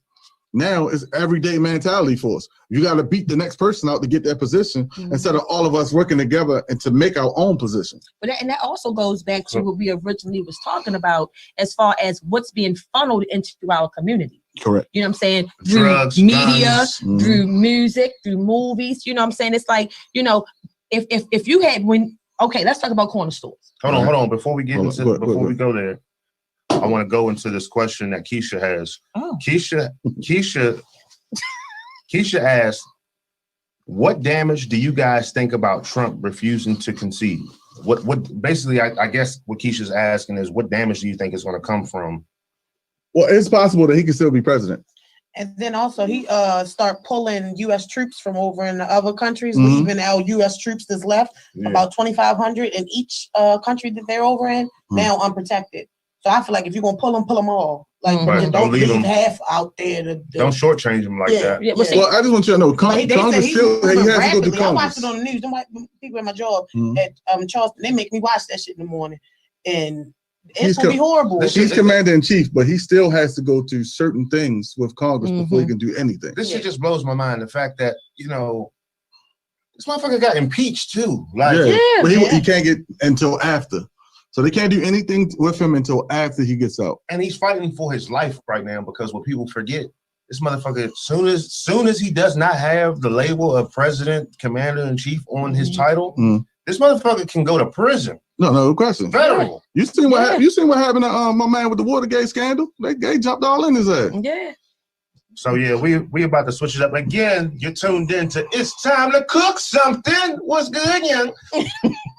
Now it's everyday mentality for us. You got to beat the next person out to get that position instead of all of us working together and to make our own position. But that also goes back to what we originally was talking about as far as what's being funneled into our community. Correct. You know what I'm saying? Drugs, through media, guns. through music, through movies. You know what I'm saying? It's like, if you had let's talk about corner stores. Hold on. Before we get we go there, I want to go into this question that Keisha has. Oh. Keisha asked, what damage do you guys think about Trump refusing to concede? What basically, I guess what Keisha's asking is, what damage do you think is going to come from? Well, it's possible that he can still be president. And then also he start pulling U.S. troops from over in the other countries, leaving our U.S. troops that's left, about 2,500 in each country that they're over in, now unprotected. So I feel like if you're going to pull them all. Like, don't leave half out there. Don't shortchange them like that. Yeah, well, I just want you to know, Congress still, he has to go to Congress. I watched it on the news. People at my job at Charleston, they make me watch that shit in the morning. And it's going to be horrible. He's commander-in-chief, but he still has to go to certain things with Congress before he can do anything. This shit just blows my mind. The fact that, this motherfucker got impeached too. Like, but he can't get until after. So they can't do anything with him until after he gets out. And he's fighting for his life right now because what people forget, this motherfucker, soon as he does not have the label of president, commander-in-chief on his title, this motherfucker can go to prison. No question. Federal. You seen what happened to my man with the Watergate scandal? They jumped all in his ass. Yeah. So we about to switch it up again. You're tuned in to It's Time to Cook Something. What's good, young?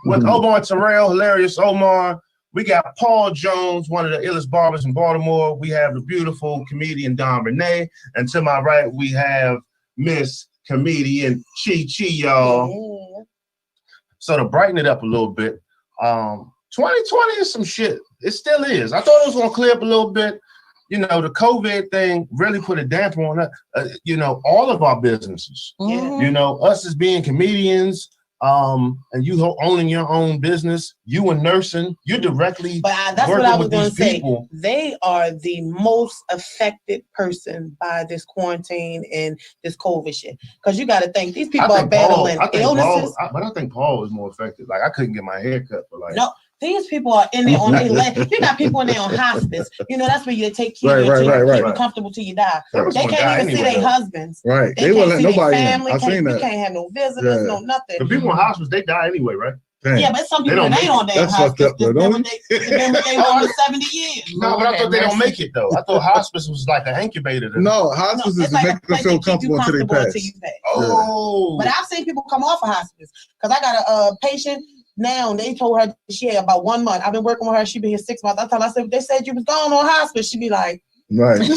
With Omar Terrell, hilarious Omar. We got Paul Jones, one of the illest barbers in Baltimore. We have the beautiful comedian Don Renee, and to my right we have Miss Comedian Chi, y'all. So to brighten it up a little bit, 2020 is some shit. It still is. I thought it was gonna clear up a little bit. You know, the COVID thing really put a damper on it. You know, all of our businesses. Yeah. You know, us as being comedians, and you owning your own business, you in nursing, you're directly But that's what working I was with going to these say. people. They are the most affected person by this quarantine and this COVID shit. Because you got to think these people are battling illnesses. But I think Paul was more affected. Like I couldn't get my hair cut for like. No, these people are in there on their leg. You got people in there on hospice. You know, that's where you take care of you, keep you comfortable till you die. They can't even see their husbands. Right. They won't can't let see their nobody family. in. I seen We that. can't have no visitors, no nothing. The people in hospice, they die anyway, right? Dang. Yeah, but some people don't they on their That's fucked hospice. up, though, don't They've been with their home for 70 years. No, but I thought they don't make it though. I thought hospice was like an incubator. No, hospice is to make them feel comfortable until they pass. Oh. But I've seen people come off of hospice because I got a patient now. They told her she had about 1 month. I've been working with her. She been here 6 months. I told her, I said, they said you was going on hospice. She be like, right. Yo,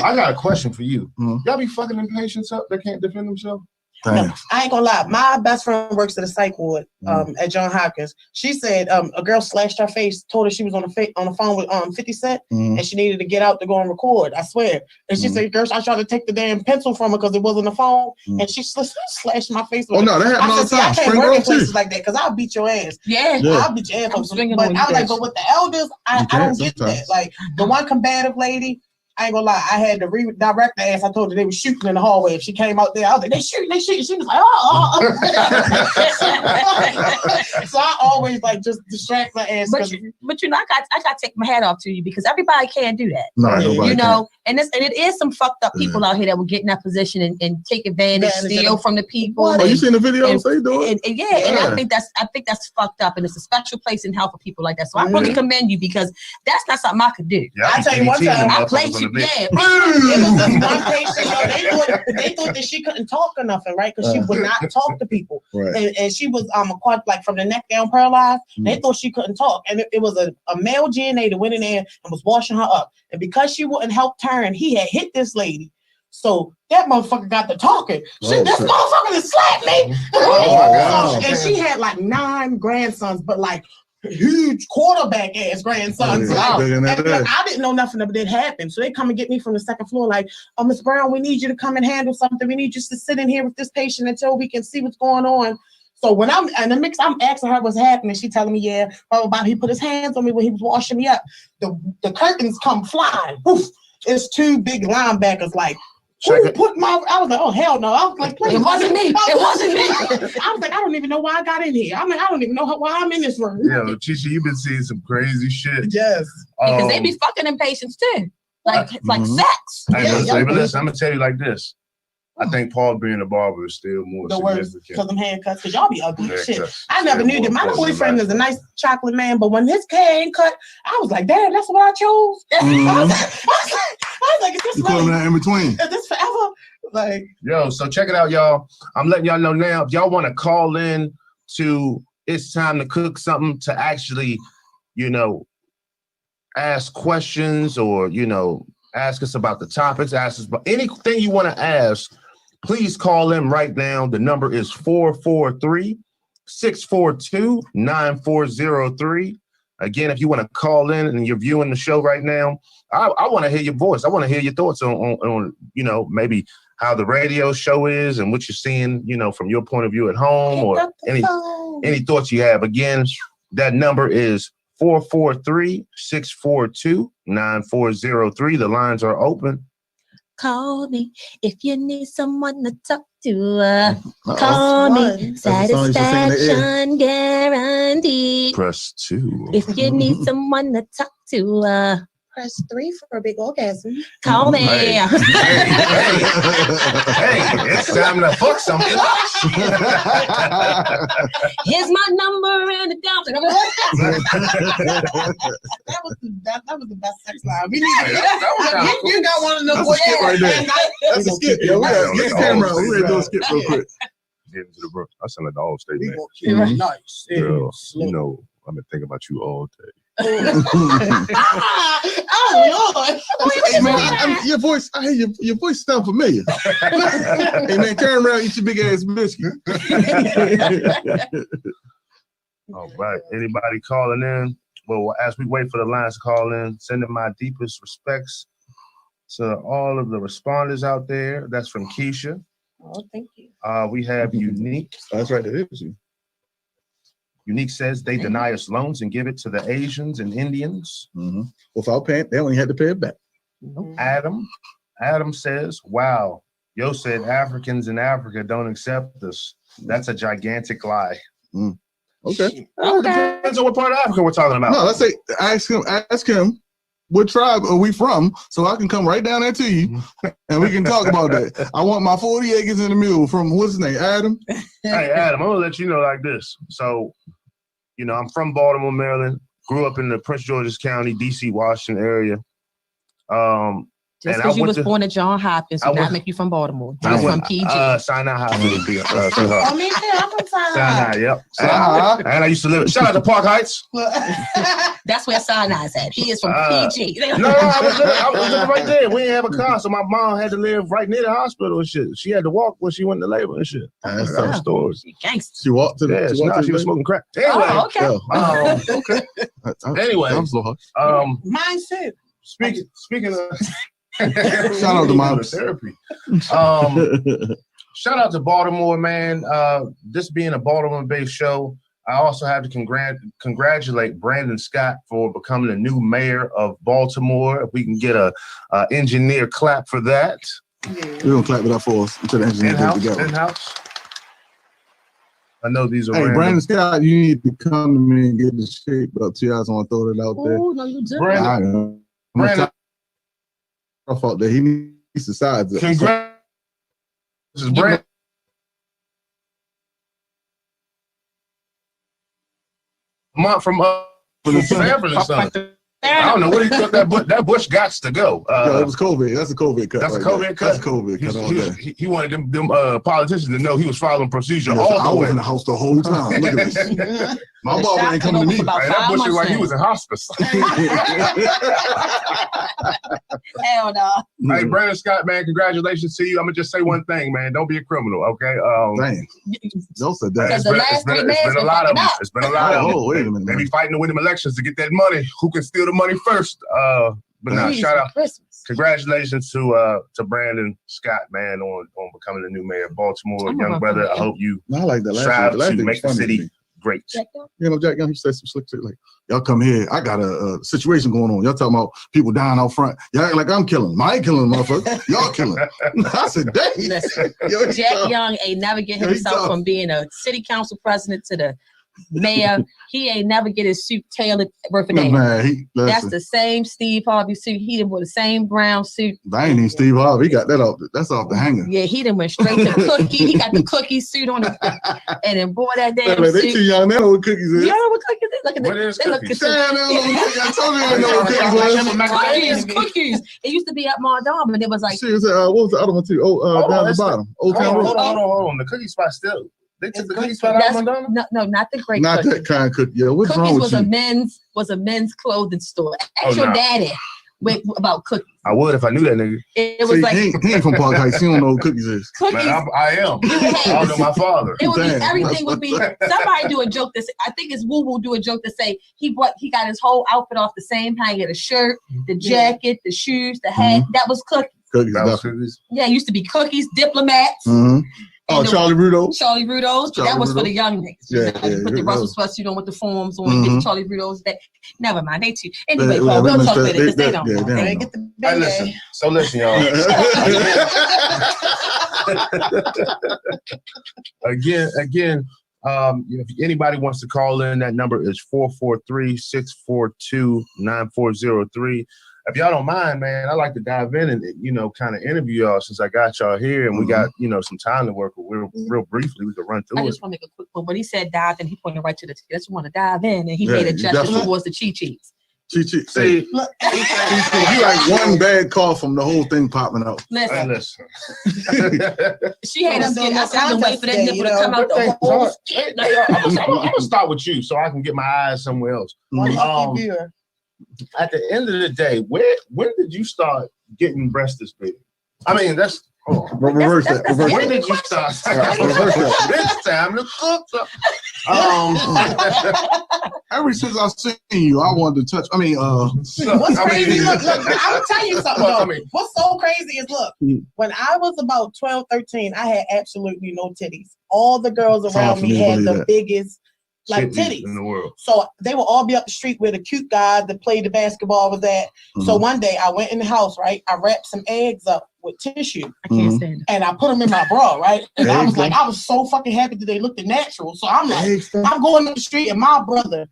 I got a question for you. Mm-hmm. Y'all be fucking them patients up that can't defend themselves? No, I ain't gonna lie. My best friend works at a psych ward at John Hopkins. She said a girl slashed her face, told her she was on the phone with 50 Cent and she needed to get out to go and record. I swear. And she said, girl, I tried to take the damn pencil from her because it wasn't a phone and she slashed my face with it. Oh no, that happened all the time. I can't work in places like that because I'll beat your ass. Yeah. I'll beat your ass. But I was like, but with the elders, I don't get that. Like the one combative lady, I ain't gonna lie, I had to redirect her ass. I told her they were shooting in the hallway. If she came out there, I was like, they shooting. She was like, oh. So I always like just distract my ass. But you know, I got to take my hat off to you because everybody can't do that. No, nobody you know, and it is some fucked up people out here that will get in that position and take advantage, steal from the people. Oh, you seen the videos they do it? And I think that's fucked up, and it's a special place in hell for people like that. So I really commend you because that's not something I could do. Yeah, I tell you one time, I played you. Yeah, it was this one patient. They thought that she couldn't talk or nothing, right? Because she would not talk to people, right. and she was like from the neck down paralyzed. They thought she couldn't talk, and it was a male GNA that went in there and was washing her up, and because she wouldn't help turn, he had hit this lady. So that motherfucker got to talking. This motherfucker just slapped me. Wow. And she had like 9 grandsons, but like huge quarterback ass grandsons. I didn't know nothing of it happened. So they come and get me from the second floor, like, oh, Miss Brown, we need you to come and handle something. We need you to sit in here with this patient until we can see what's going on. So when I'm in the mix, I'm asking her what's happening. She telling me, yeah, he put his hands on me when he was washing me up. The curtains come flying. Poof. It's 2 big linebackers like, who put my? I was like, oh hell no! I was like, please, it wasn't me. It wasn't me. I was like, I don't even know why I got in here. I mean, I don't even know why I'm in this room. Yeah, Chichi, you've been seeing some crazy shit. Yes, because they be fucking them patients too, like sex. Hey, but listen, I'm gonna tell you like this. I think Paul being a barber is still more the worst because I'm handcuffs. Because y'all be ugly shit. I never knew that. My boyfriend is a nice chocolate man, but when his hair ain't cut, I was like, damn, that's what I chose. I was like, is this you call him that in between? Is this forever? Like, yo, so check it out, y'all. I'm letting y'all know now. If y'all want to call in to It's Time to Cook Something to actually, ask questions or, ask us about the topics, ask us about anything you want to ask, please call in right now. The number is 443-642-9403. Again, if you want to call in and you're viewing the show right now, I want to hear your voice. I want to hear your thoughts on maybe how the radio show is and what you're seeing, from your point of view at home or any thoughts you have. Again, that number is 443-642-9403. The lines are open. Call me if you need someone to talk to. Call me. Satisfaction guaranteed. Press 2. If you need someone to talk to. Press 3 for a big orgasm. Call me. Hey, it's time to fuck something. Here's my number and the down. That was the best sex line. We need you got one of those. That's a skip right there. That's a skip. Yeah, we got get camera. We're gonna do a skip real quick. Get into the brook. I sound like the all state man. Nice. Girl, I've been thinking about you all day. Oh Lord! Hey man, your voice. I hear your voice sound familiar. Hey man, turn around, eat your big ass biscuit. All right. Anybody calling in? Well, as we wait for the lines to call in, sending my deepest respects to all of the responders out there. That's from Keisha. Oh, thank you. We have Unique. That's right. It is you. Unique says they deny us loans and give it to the Asians and Indians. Without paying, they only had to pay it back. Adam says, wow, yo said Africans in Africa don't accept us. That's a gigantic lie. Okay. Depends on what part of Africa we're talking about. No, let's say ask him what tribe are we from, so I can come right down there to you and we can talk about that. I want my 40 acres in the mule from what's his name, Adam? Hey, Adam, I'm gonna let you know like this. So, you know, I'm from Baltimore, Maryland. Grew up in the Prince George's County, DC, Washington area. Just because you was born at John Hopkins would not make you from Baltimore. You was from PG. Sinai Hospital. Oh, me too. I'm from Sinai. Sinai, yep. And I used to live. Shout out to Park Heights. That's where Sinai's at. He is from PG. No, I was living right there. We didn't have a car, so my mom had to live right near the hospital and shit. She had to walk when she went to labor and shit. That's I got stores. Gangster. She walked to the She was smoking crack. Anyway, okay. Anyway, I'm so hard. Mine too. Speaking of shout out to moms. Therapy. Shout out to Baltimore, man. This being a Baltimore-based show, I also have to congratulate Brandon Scott for becoming the new mayor of Baltimore. If we can get a engineer clap for that. We're gonna clap it up for us until the engineer gets together. In-house. I know these are Hey, random. Brandon Scott, you need to come to me and get the shape up to you. I just want to throw it out there. Oh, no, you do. Brandon, I thought that he needs the sides up. Congrats. This is Brandon. From Sanford or something. I don't know what he thought that bush got to go. It was COVID. That's a COVID cut. That's a COVID cut. That's a COVID cut. He wanted them politicians to know he was following procedure all I the was way. in the house the whole time. Look at this. My barber ain't coming to me. That bush is like he was in hospice. Hell no. Hey, Brandon Scott, man, congratulations to you. I'm gonna just say one thing, man. Don't be a criminal, okay? Dang. Don't say that. It's been a lot of them. It's been a lot of them. Oh, wait a minute. They be fighting to win them elections to get that money. Who can steal the money first? But now, shout out. Christmas. Congratulations to Brandon Scott, man, on becoming the new mayor of Baltimore. Young brother, I hope you I like that. strive to make the city great. You know, Jack Young, he said some slick shit like, y'all come here, I got a situation going on. Y'all talking about people dying out front. Y'all act like I'm killing them. I ain't killing them, motherfucker. Y'all killing them. I said, dang. Listen, Jack Young ain't never get himself from being a city council president to the mayor. He ain't never get his suit tailored worth a day. That's the same Steve Harvey suit. He done wore the same brown suit. I ain't even Steve Harvey. He got that off. That's off the hanger. Yeah, he done went straight to cookie. He got the cookie suit on, and then bought that damn they suit. too young. They know what cookies is. You know what cookies is? Look at What is cookies? I told you I know what cookies was. Cookies. It used to be up Mardama, and it was like. What was the other one too? Down the bottom. Old Town Road. Hold on. The cookie spot still. They took the cookie spot out of Madonna? No, not the great Not cookie. that kind of cookie. Yeah, what's Cookies wrong with you? was a men's clothing store. Ask your daddy about cookies. I would if I knew that nigga. It was like he ain't from Park Heights. He don't know what cookies is. Cookies. Man, I am. I don't know my father. It would be everything would be somebody do a joke to say, I think it's Woo Woo do a joke to say he got his whole outfit off the same hanger, the shirt, the jacket, the shoes, the hat. That was cookies. Cookies. Yeah, it used to be cookies, diplomats. Oh, Charlie Rudo's. Charlie Rudo's. That was for the young niggas. Yeah, put the Russell sweatsuit on with the forms on. Get Charlie Rudo's. Never mind. They too. Anyway, Paul, we'll talk later because they don't know. They get the Hey, listen. So listen, y'all. again. If anybody wants to call in, that number is 443-642-9403. If y'all don't mind, man, I'd like to dive in and, kind of interview y'all since I got y'all here and we got, some time to work with. Real briefly, we could run through it. I just want to make a quick point. When he said dive in, he pointed right to the, I just want to dive in, and he made a gesture towards the Chi-Chis. See, you like one bad call from the whole thing popping out. Listen. She had us get us to wait for that nipple to come out the whole skin. I'm going to start with you so I can get my eyes somewhere else. At the end of the day, when did you start getting breast this big? I mean, that's Reverse that. Reverse When that. did you start? Reverse that. This time to cook. Ever since I've seen you, I wanted to touch. What's crazy? Look, I will tell you something though. What's so crazy is look, when I was about 12, 13, I had absolutely no titties. All the girls around me had the biggest like titties in the world. So they would all be up the street where the cute guy that played the basketball was at. So one day I went in the house, right? I wrapped some eggs up with tissue. I can't stand it. And I put them in my bra, right? And I was so fucking happy that they looked natural. So I'm like, I'm going up the street and my brother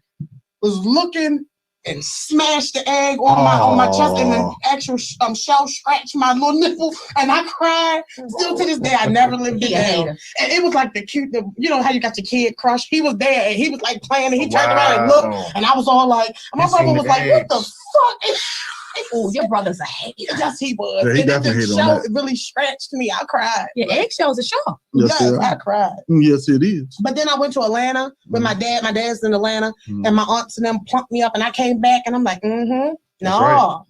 was looking and smashed the egg on my chest and the actual shell scratched my little nipple and I cried. Still to this day, I never lived it down. And it was like you know how you got your kid crush? He was there and he was like playing and he turned around and looked and I was all like, my brother was like, what the fuck? Oh, your brother's a hater. Yes, he was. Yeah, he definitely hated on that. It really scratched me. I cried. Yeah, eggshells are sharp. Yes, I cried. Yes, it is. But then I went to Atlanta with my dad. My dad's in Atlanta, and my aunts and them plumped me up, and I came back, and I'm like, no. Talk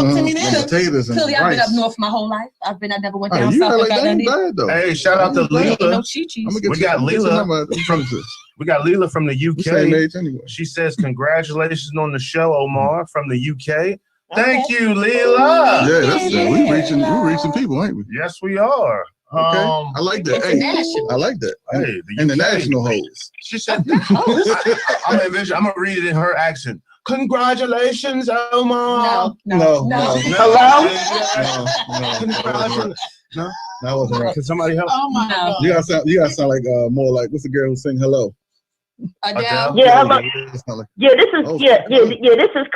to me then. Clearly, I've been up north my whole life. I never went down south. Hey, shout out to Leela. No We got Leela. We got Leela from the UK. Anyway. She says, congratulations on the show, Omar, from the UK. Thank you, Leela. Yeah, we're reaching people, ain't we? Yes, we are. Okay. I like that. International. I like that. Hey, international hoes. She said, I'm gonna read it in her accent. Congratulations, Omar. No. Hello? No, that wasn't right. Can somebody help? Oh my God. You gotta sound like more like what's the girl who sing hello? Adele. Yeah, this is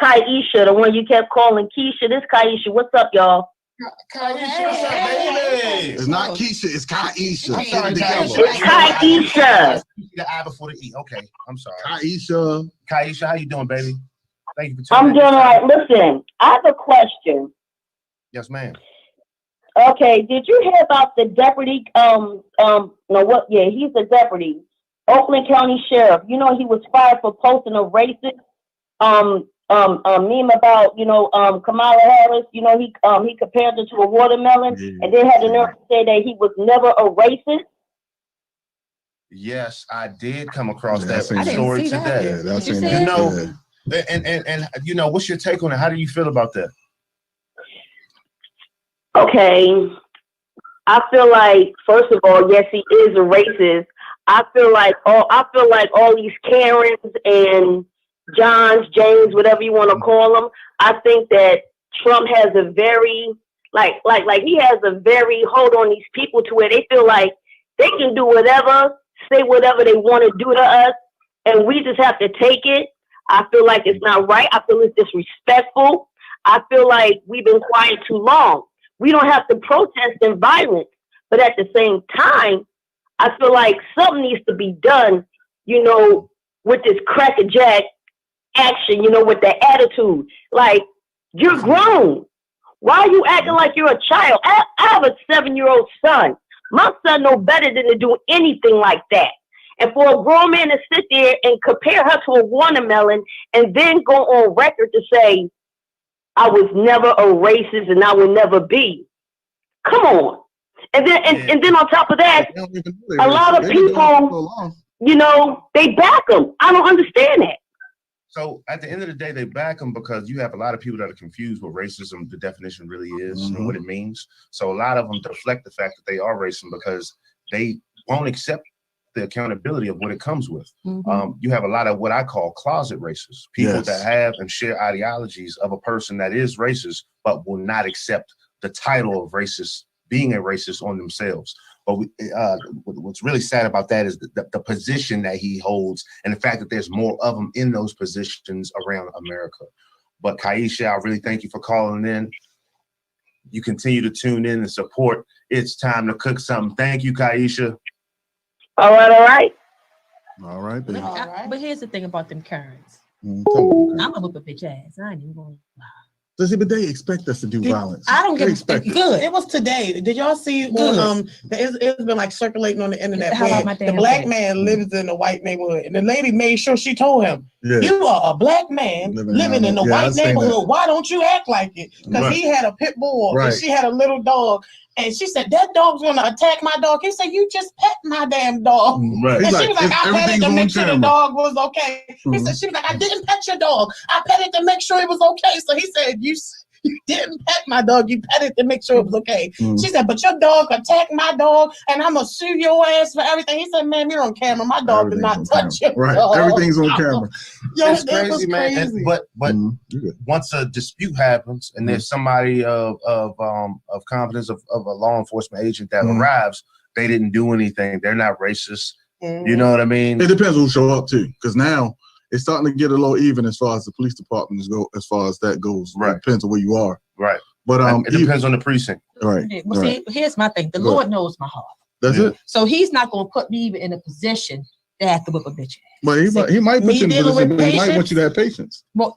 Kaisha, the one you kept calling Keisha. This Kaisha. What's up, y'all? Kaisha, what's up, baby? It's not Keisha, it's Kaisha. I'm sorry, It's Kaisha. The I before the E. Okay, I'm sorry. Kaisha, how you doing, baby? Thank you for I'm doing all right. Listen, I have a question. Yes, ma'am. Okay, did you hear about the deputy? He's the deputy, Oakland County Sheriff. You know, he was fired for posting a racist meme about Kamala Harris. You know, he compared her to a watermelon, and then had the nerve to say that he was never a racist. Yes, I did come across that story today. And what's your take on it? How do you feel about that? Okay, I feel like, first of all, yes, he is a racist. I feel like all these Karens and Johns, James, whatever you want to call them. I think that Trump has a very he has a very hold on these people to where they feel like they can do whatever, say whatever they want to do to us, and we just have to take it. I feel like it's not right. I feel it's disrespectful. I feel like we've been quiet too long. We don't have to protest in violence, but at the same time, I feel like something needs to be done, with this crackerjack action, with the attitude. Like, you're grown. Why are you acting like you're a child? I have a 7-year-old son. My son knows better than to do anything like that. And for a grown man to sit there and compare her to a watermelon and then go on record to say, I was never a racist and I will never be. Come on. And then on top of that, a lot of people, they back them. I don't understand that. So at the end of the day, they back them because you have a lot of people that are confused what racism, the definition really is and what it means. So a lot of them deflect the fact that they are racist because they won't accept the accountability of what it comes with. You have a lot of what I call closet racists, people that have and share ideologies of a person that is racist, but will not accept the title of racist, being a racist on themselves. But what's really sad about that is the position that he holds and the fact that there's more of them in those positions around America. But Kaisha, I really thank you for calling in. You continue to tune in and support. It's time to cook something. Thank you, Kaisha. All right. All right, baby. But here's the thing about them Karens. I'm gonna whip a bitch ass. I ain't even going. But they expect us to do violence. I don't give a good. It was today. Did y'all see when it's been like circulating on the internet where the black man lives in a white neighborhood and the lady made sure she told him, Yeah. You are a black man living in the white neighborhood. Why don't you act like it? Because he had a pit bull and she had a little dog. And she said, that dog's going to attack my dog. He said, you just pet my damn dog. Right. And she was like, I petted to make sure the dog was okay. He said, she was like, I didn't pet your dog. I petted to make sure it was okay. So he said, you didn't pet my dog. You petted to make sure it was okay. She said, but your dog attacked my dog and I'm going to sue your ass for everything. He said, ma'am, you're on camera. My dog did not touch your dog. Everything's on camera. Yo, it's crazy, man. Crazy. But once a dispute happens and there's somebody of confidence of a law enforcement agent that arrives, they didn't do anything. They're not racist. You know what I mean? It depends who show up too, because now it's starting to get a little even as far as the police departments go. As far as that goes, it depends on where you are. Right. But it depends on the precinct. Right. Well, see, here's my thing. The Lord knows my heart. That's it. So He's not going to put me even in a position to have to whip a bitch ass. But he might put you in a position, but he might want you to have patience. Well,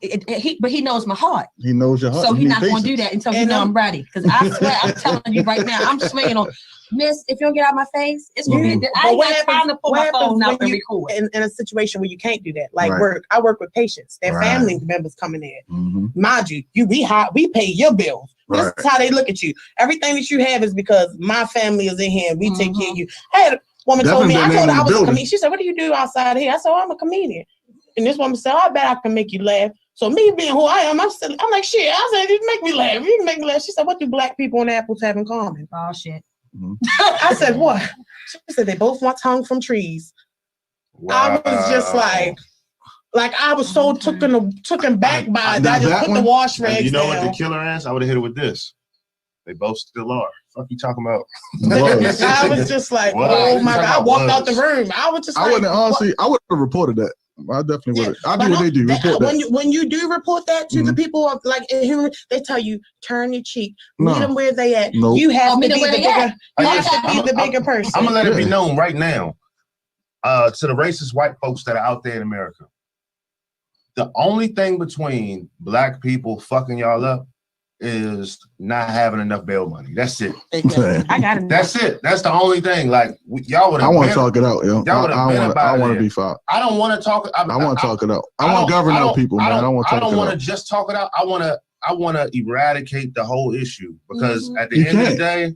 but He knows my heart. He knows your heart. So He's not going to do that until I'm ready. Because I swear, I'm telling you right now, I'm swinging on. Miss, if you don't get out of my face, it's gonna be. I ain't got time to pull my phone out and record. In a situation where you can't do that, like I work with patients. Their family members coming in. Mind you, we pay your bills. This is how they look at you. Everything that you have is because my family is in here. And we take care of you. I had a woman told me. I told her I was a comedian. She said, "What do you do outside here?" I said, "I'm a comedian." And this woman said, "I bet I can make you laugh." So me being who I am, I'm like, shit. I said, "You make me laugh. You can make me laugh." She said, "What do black people and apples have in common?" Oh shit. I said, what? She said, they both want hung from trees. Wow. I was just like I was so taken back by that. I just put the wash rags down. You know what the killer is? I would have hit it with this. They both still are. Fuck you talking about? I was just like, oh my God. I walked out the room. I was just I wouldn't honestly, I would have reported that. I definitely would. I do what they do. Report that. When you do report that to the people of they tell you turn your cheek, meet them where they at. Nope. You have to be the bigger. You have to be the bigger person. I'm gonna let it be known right now, to the racist white folks that are out there in America. The only thing between black people fucking y'all up is not having enough bail money. That's it. I got it. That's it. That's the only thing. Like y'all would. I want to talk it out, yo. I want to be fine. I don't want to talk. I want to talk it out. I want to govern our people, man. I don't want to just talk it out. I want to eradicate the whole issue because at the end of the day,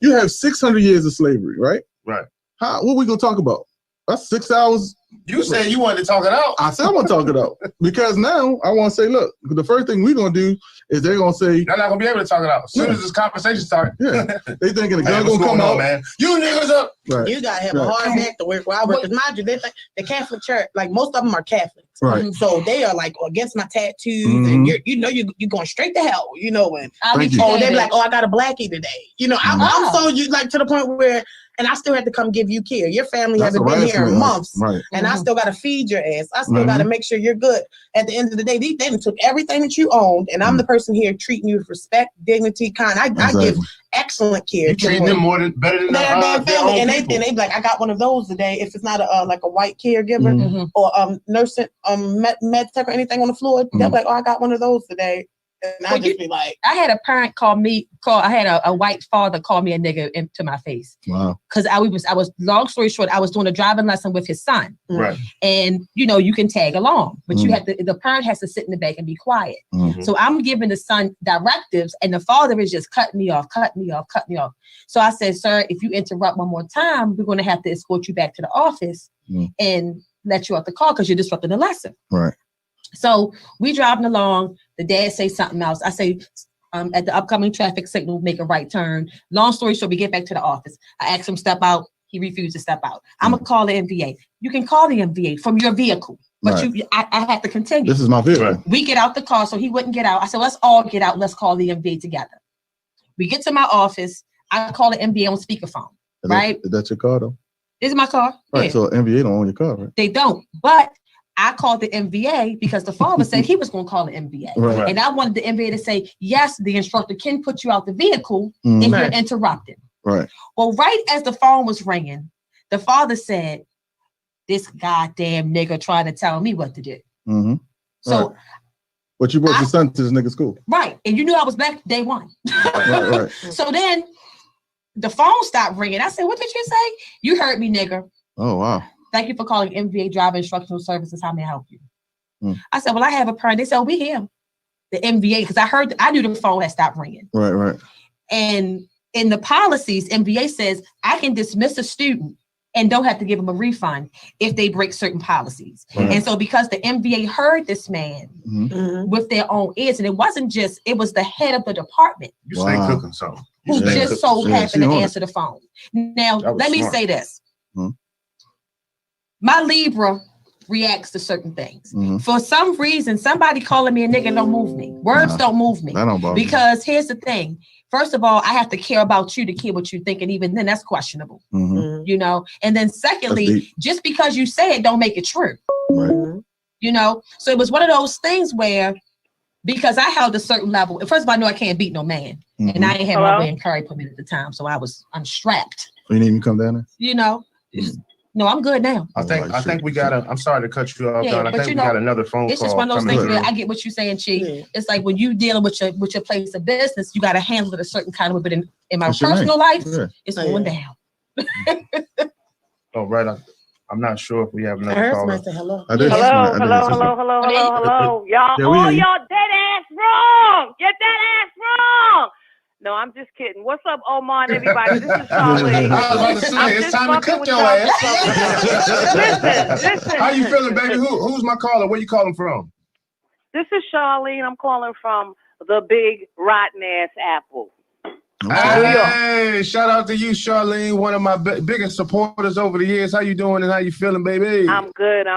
you have 600 years of slavery, right? Right. What we gonna talk about? That's 6 hours. You said you wanted to talk it out. I said I want to talk it out because now I want to say, look, the first thing we're gonna do is they're gonna say they're not gonna be able to talk it out as soon as this conversation starts. They thinking the gun gonna come out, man. You niggas up. Right. You gotta have a hard neck to work where I work. Because mind you, they think the Catholic Church, like most of them are Catholics, right? So they are like against my tattoos, and you're going straight to hell, and they be like, I got a blackie today, I'm so like to the point where. And I still have to come give you care. Your family hasn't been here in months. Right. And I still got to feed your ass. I still got to make sure you're good. At the end of the day, they took everything that you owned. And I'm the person here treating you with respect, dignity, kind. I give excellent care. You treating them better than their family. And they be like, I got one of those today. If it's not a white caregiver or nursing, med tech or anything on the floor, they'll be like, I got one of those today. And I just be like, I had a parent I had a white father call me a nigga to my face. Wow. Because I was long story short, I was doing a driving lesson with his son. Right. And you can tag along, but the parent has to sit in the back and be quiet. So I'm giving the son directives and the father is just cutting me off. So I said, sir, if you interrupt one more time, we're going to have to escort you back to the office and let you out the car because you're disrupting the lesson. Right. So we driving along. The dad say something else. I say, at the upcoming traffic signal, make a right turn. Long story short, we get back to the office. I asked him step out. He refused to step out. I'm gonna call the MVA. You can call the MVA from your vehicle, but I have to continue. This is my vehicle. Right. We get out the car, so he wouldn't get out. I said, let's all get out. Let's call the MVA together. We get to my office. I call the MVA on speakerphone. Right? Is that your car though? This is my car. Right. Yeah. So MVA don't own your car, right? They don't, but. I called the MVA because the father said he was going to call the MVA. Right. And I wanted the MVA to say, yes, the instructor can put you out the vehicle if you're interrupted. Right. Well, right as the phone was ringing, the father said, this goddamn nigga trying to tell me what to do. Mm-hmm. So, right. But you brought your son to this nigga school. Right. And you knew I was back day one. right. So then the phone stopped ringing. I said, what did you say? You heard me, nigga. Oh, wow. Thank you for calling MVA Driver Instructional Services. How may I help you? I said, well, I have a parent. They said, oh, we here. The MVA, because I knew the phone had stopped ringing. Right. And in the policies, MVA says I can dismiss a student and don't have to give them a refund if they break certain policies. And so because the MVA heard this man with their own ears, and it wasn't just, it was the head of the department. You stay cooking something. Who just so happened to answer the phone. Now, let me say this. My Libra reacts to certain things. For some reason, somebody calling me a nigga don't move me. Words don't move me. That don't bother me. Because here's the thing. First of all, I have to care about you to care what you think. And even then, that's questionable. You know? And then secondly, just because you say it don't make it true. You know? So it was one of those things where, because I held a certain level, and first of all, I know I can't beat no man. And I ain't had my way in curry permit at the time. So I'm strapped. You didn't even come down there? You know? No, I'm good now. I think we got I'm sorry to cut you off, Don. I think we got another phone call. It's just one of those things where I get what you're saying, Chi. It's like when you dealing with your place of business, you got to handle it a certain kind of way. But in my personal life, it's going down. Oh, right. I'm not sure if we have another caller. Hello. Hello. Y'all, all y'all dead ass wrong. You're dead ass wrong. No, I'm just kidding. What's up, Omar and everybody? This is Charlie. I was about to say, it's time to cook your ass. Listen. How you feeling, baby? Who's my caller? Where you calling from? This is Charlene. I'm calling from the big rotten ass apple. Hey, shout out to you, Charlene, one of my biggest supporters over the years. How you doing and how you feeling, baby? I'm good.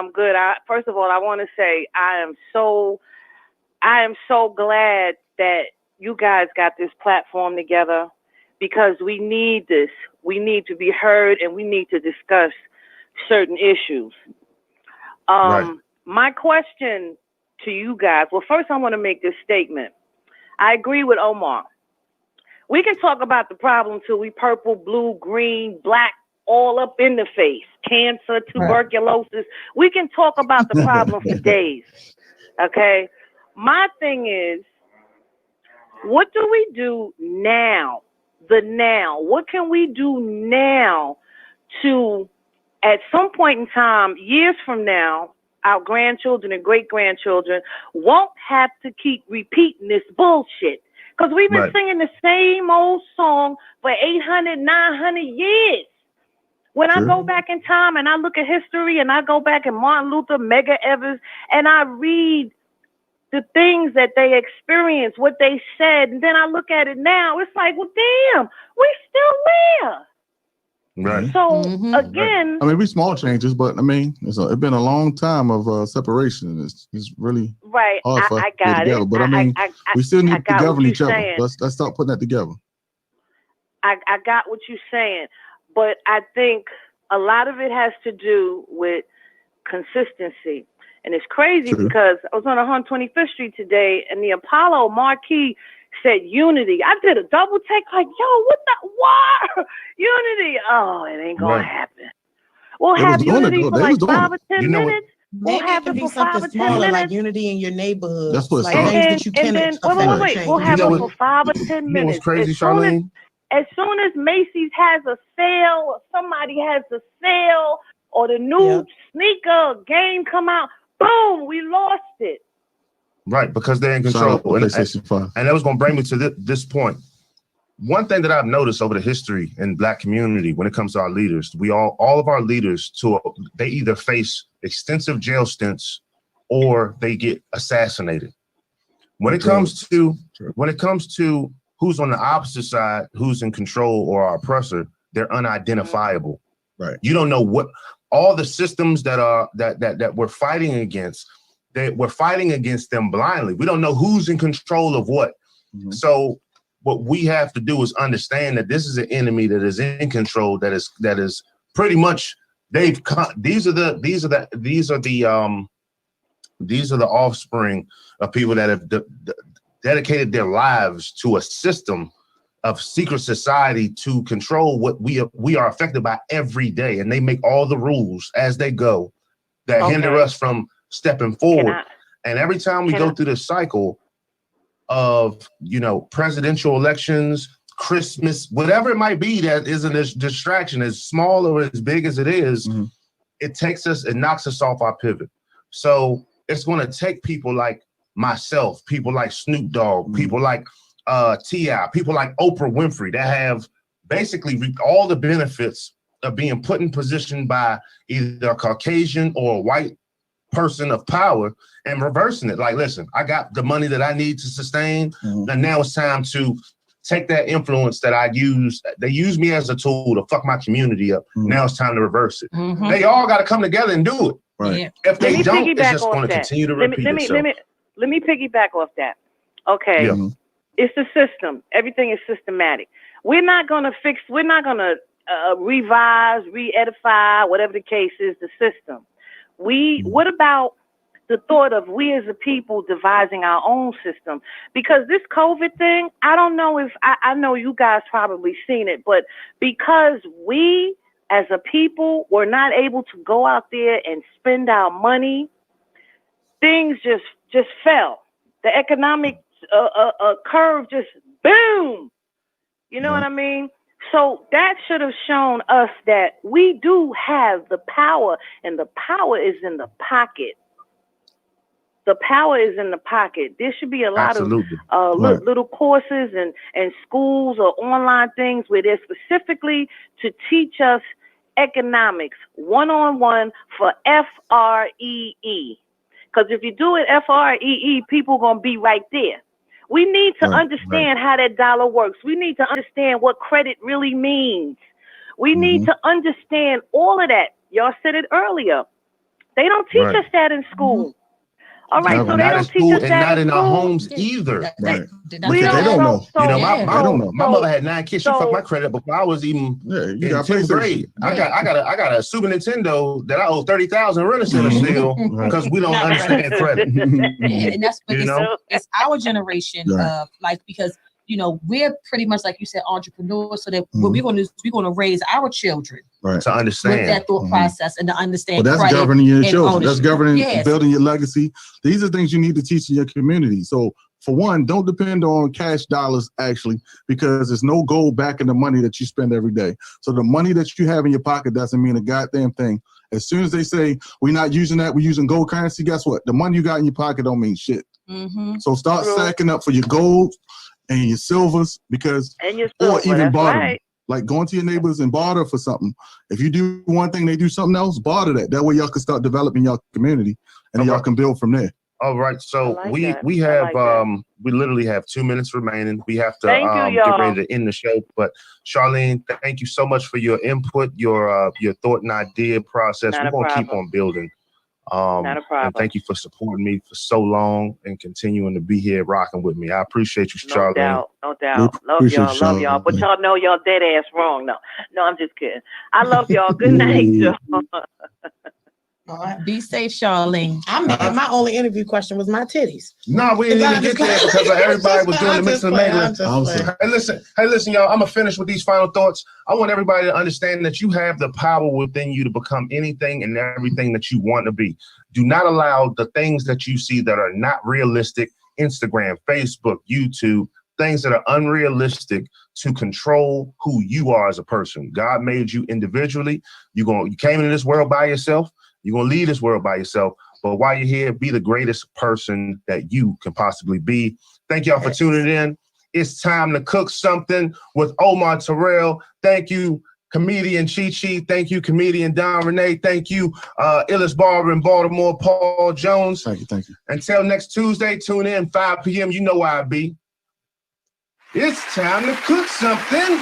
First of all, I want to say I am so glad that you guys got this platform together, because we need this. We need to be heard, and we need to discuss certain issues. My question to you guys, well, first I want to make this statement. I agree with Omar. We can talk about the problem till we purple, blue, green, black, all up in the face. Cancer, tuberculosis. We can talk about the problem for days. Okay? My thing is, what do we do now? What can we do now to, at some point in time, years from now, our grandchildren and great-grandchildren won't have to keep repeating this bullshit? Because we've been singing the same old song for 800, 900 years. When I go back in time and I look at history and I go back at Martin Luther, Medgar Evers, and I read the things that they experienced, what they said, and then I look at it now, it's like, well, damn, we still there. Right. So again, I mean, we small changes, but I mean, it's been a long time of separation. It's really hard for us to get together. But I mean, we still need to govern each other. Let's start putting that together. I got what you're saying, but I think a lot of it has to do with consistency. And it's crazy because I was on 125th Street today, and the Apollo marquee said unity. I did a double take, like, yo, what? Unity. Oh, it ain't gonna happen. We'll have unity for like 5 or 10 minutes. We'll have it for 5 or 10 minutes. Like unity in your neighborhood. That's what like things that you can wait. We'll have it for 5 or 10 minutes. What's crazy, Charlene? As soon as Macy's has a sale, or somebody has a sale, or the new sneaker game come out, boom, we lost it. Right, because they're in control. And that was going to bring me to this point. One thing that I've noticed over the history in Black community, when it comes to our leaders, all of our leaders, they either face extensive jail stints or they get assassinated. When it comes to who's on the opposite side, who's in control or our oppressor, they're unidentifiable. Right. You don't know what all the systems that we're fighting against. We're fighting against them blindly. We don't know who's in control of what. So what we have to do is understand that this is an enemy that is in control. That is pretty much these are the offspring of people that have dedicated their lives to a system of secret society to control what we are affected by every day, and they make all the rules as they go that hinder us from stepping forward. And every time we go through this cycle of, presidential elections, Christmas, whatever it might be that isn't a distraction, as small or as big as it is, it knocks us off our pivot. So it's going to take people like myself, people like Snoop Dogg, people like T.I., people like Oprah Winfrey that have basically reaped all the benefits of being put in position by either a Caucasian or a white person of power and reversing it. Like, listen, I got the money that I need to sustain, and now it's time to take that influence that I use. They use me as a tool to fuck my community up. Now it's time to reverse it. They all got to come together and do it. Right. Yeah. If they don't, it's just going to continue to repeat itself. Let me piggyback off that. Okay. Yeah. It's the system. Everything is systematic. We're not going to revise, re-edify, whatever the case is, the system. What about the thought of we as a people devising our own system? Because this COVID thing, I don't know if, I know you guys probably seen it, but because we as a people were not able to go out there and spend our money, things just fell. The economic curve just boom. You know what I mean? So that should have shown us that we do have the power, and the power is in the pocket. The power is in the pocket. There should be a lot of little courses and schools or online things where they're specifically to teach us economics one-on-one for FREE. Because if you do it FREE, people are going to be right there. We need to understand how that dollar works. We need to understand what credit really means. We need to understand all of that. Y'all said it earlier. They don't teach us that in school. All right, so they don't teach us that not in our school. homes either. We They don't know. You know, my mother had 9 kids. She fucked my credit before I was even in 10th grade. I got a Super Nintendo that I owe $30,000 rent center still because we don't understand credit. And that's what it's our generation of because we're pretty much like you said entrepreneurs, so that what we're going to raise our children to understand with that thought process and to understand. Well, that's governing your children. Ownership. That's governing building your legacy. These are things you need to teach in your community. So for one, don't depend on cash dollars actually, because there's no gold back in the money that you spend every day. So the money that you have in your pocket doesn't mean a goddamn thing. As soon as they say we're not using that, we're using gold currency, guess what? The money you got in your pocket don't mean shit. So start stacking up for your gold and your silvers, because or even barter. Like going to your neighbors and barter for something. If you do one thing, they do something else, barter that. That way y'all can start developing your community and y'all can build from there. All right, so we have we literally have 2 minutes remaining. We have to get ready to end the show. But Charlene, thank you so much for your input, your thought and idea process. We're gonna keep on building. Not a problem. And thank you for supporting me for so long and continuing to be here rocking with me. I appreciate you, Charlene. No doubt. Love y'all. But y'all know y'all dead ass wrong. No, I'm just kidding. I love y'all. Good night, y'all. Be safe, Charlene. My only interview question was my titties. No, we didn't even get there because everybody was doing the mix and mingling. Hey, listen, y'all. I'm gonna finish with these final thoughts. I want everybody to understand that you have the power within you to become anything and everything that you want to be. Do not allow the things that you see that are not realistic, Instagram, Facebook, YouTube, things that are unrealistic, to control who you are as a person. God made you individually. You came into this world by yourself. You're going to leave this world by yourself. But while you're here, be the greatest person that you can possibly be. Thank y'all for tuning in. It's time to cook something with Omar Terrell. Thank you, comedian Chi Chi. Thank you, comedian Don Renee. Thank you, illest barber in Baltimore, Paul Jones. Thank you. Until next Tuesday, tune in 5 p.m. You know where I be. It's time to cook something.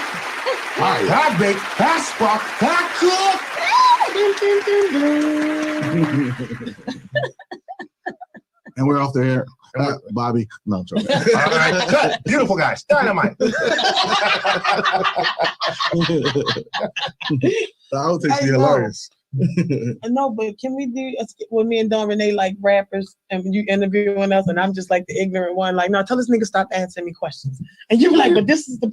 I bake, I spark, I cook. And we're off the air. Bobby. No, I'm joking. All right, cut. Beautiful guys. Dynamite. The outtakes be hilarious. No, but can we do with me and Don Renee like rappers and you interviewing us and I'm just like the ignorant one, like, no, tell this nigga stop answering me questions. And you're like, but this is the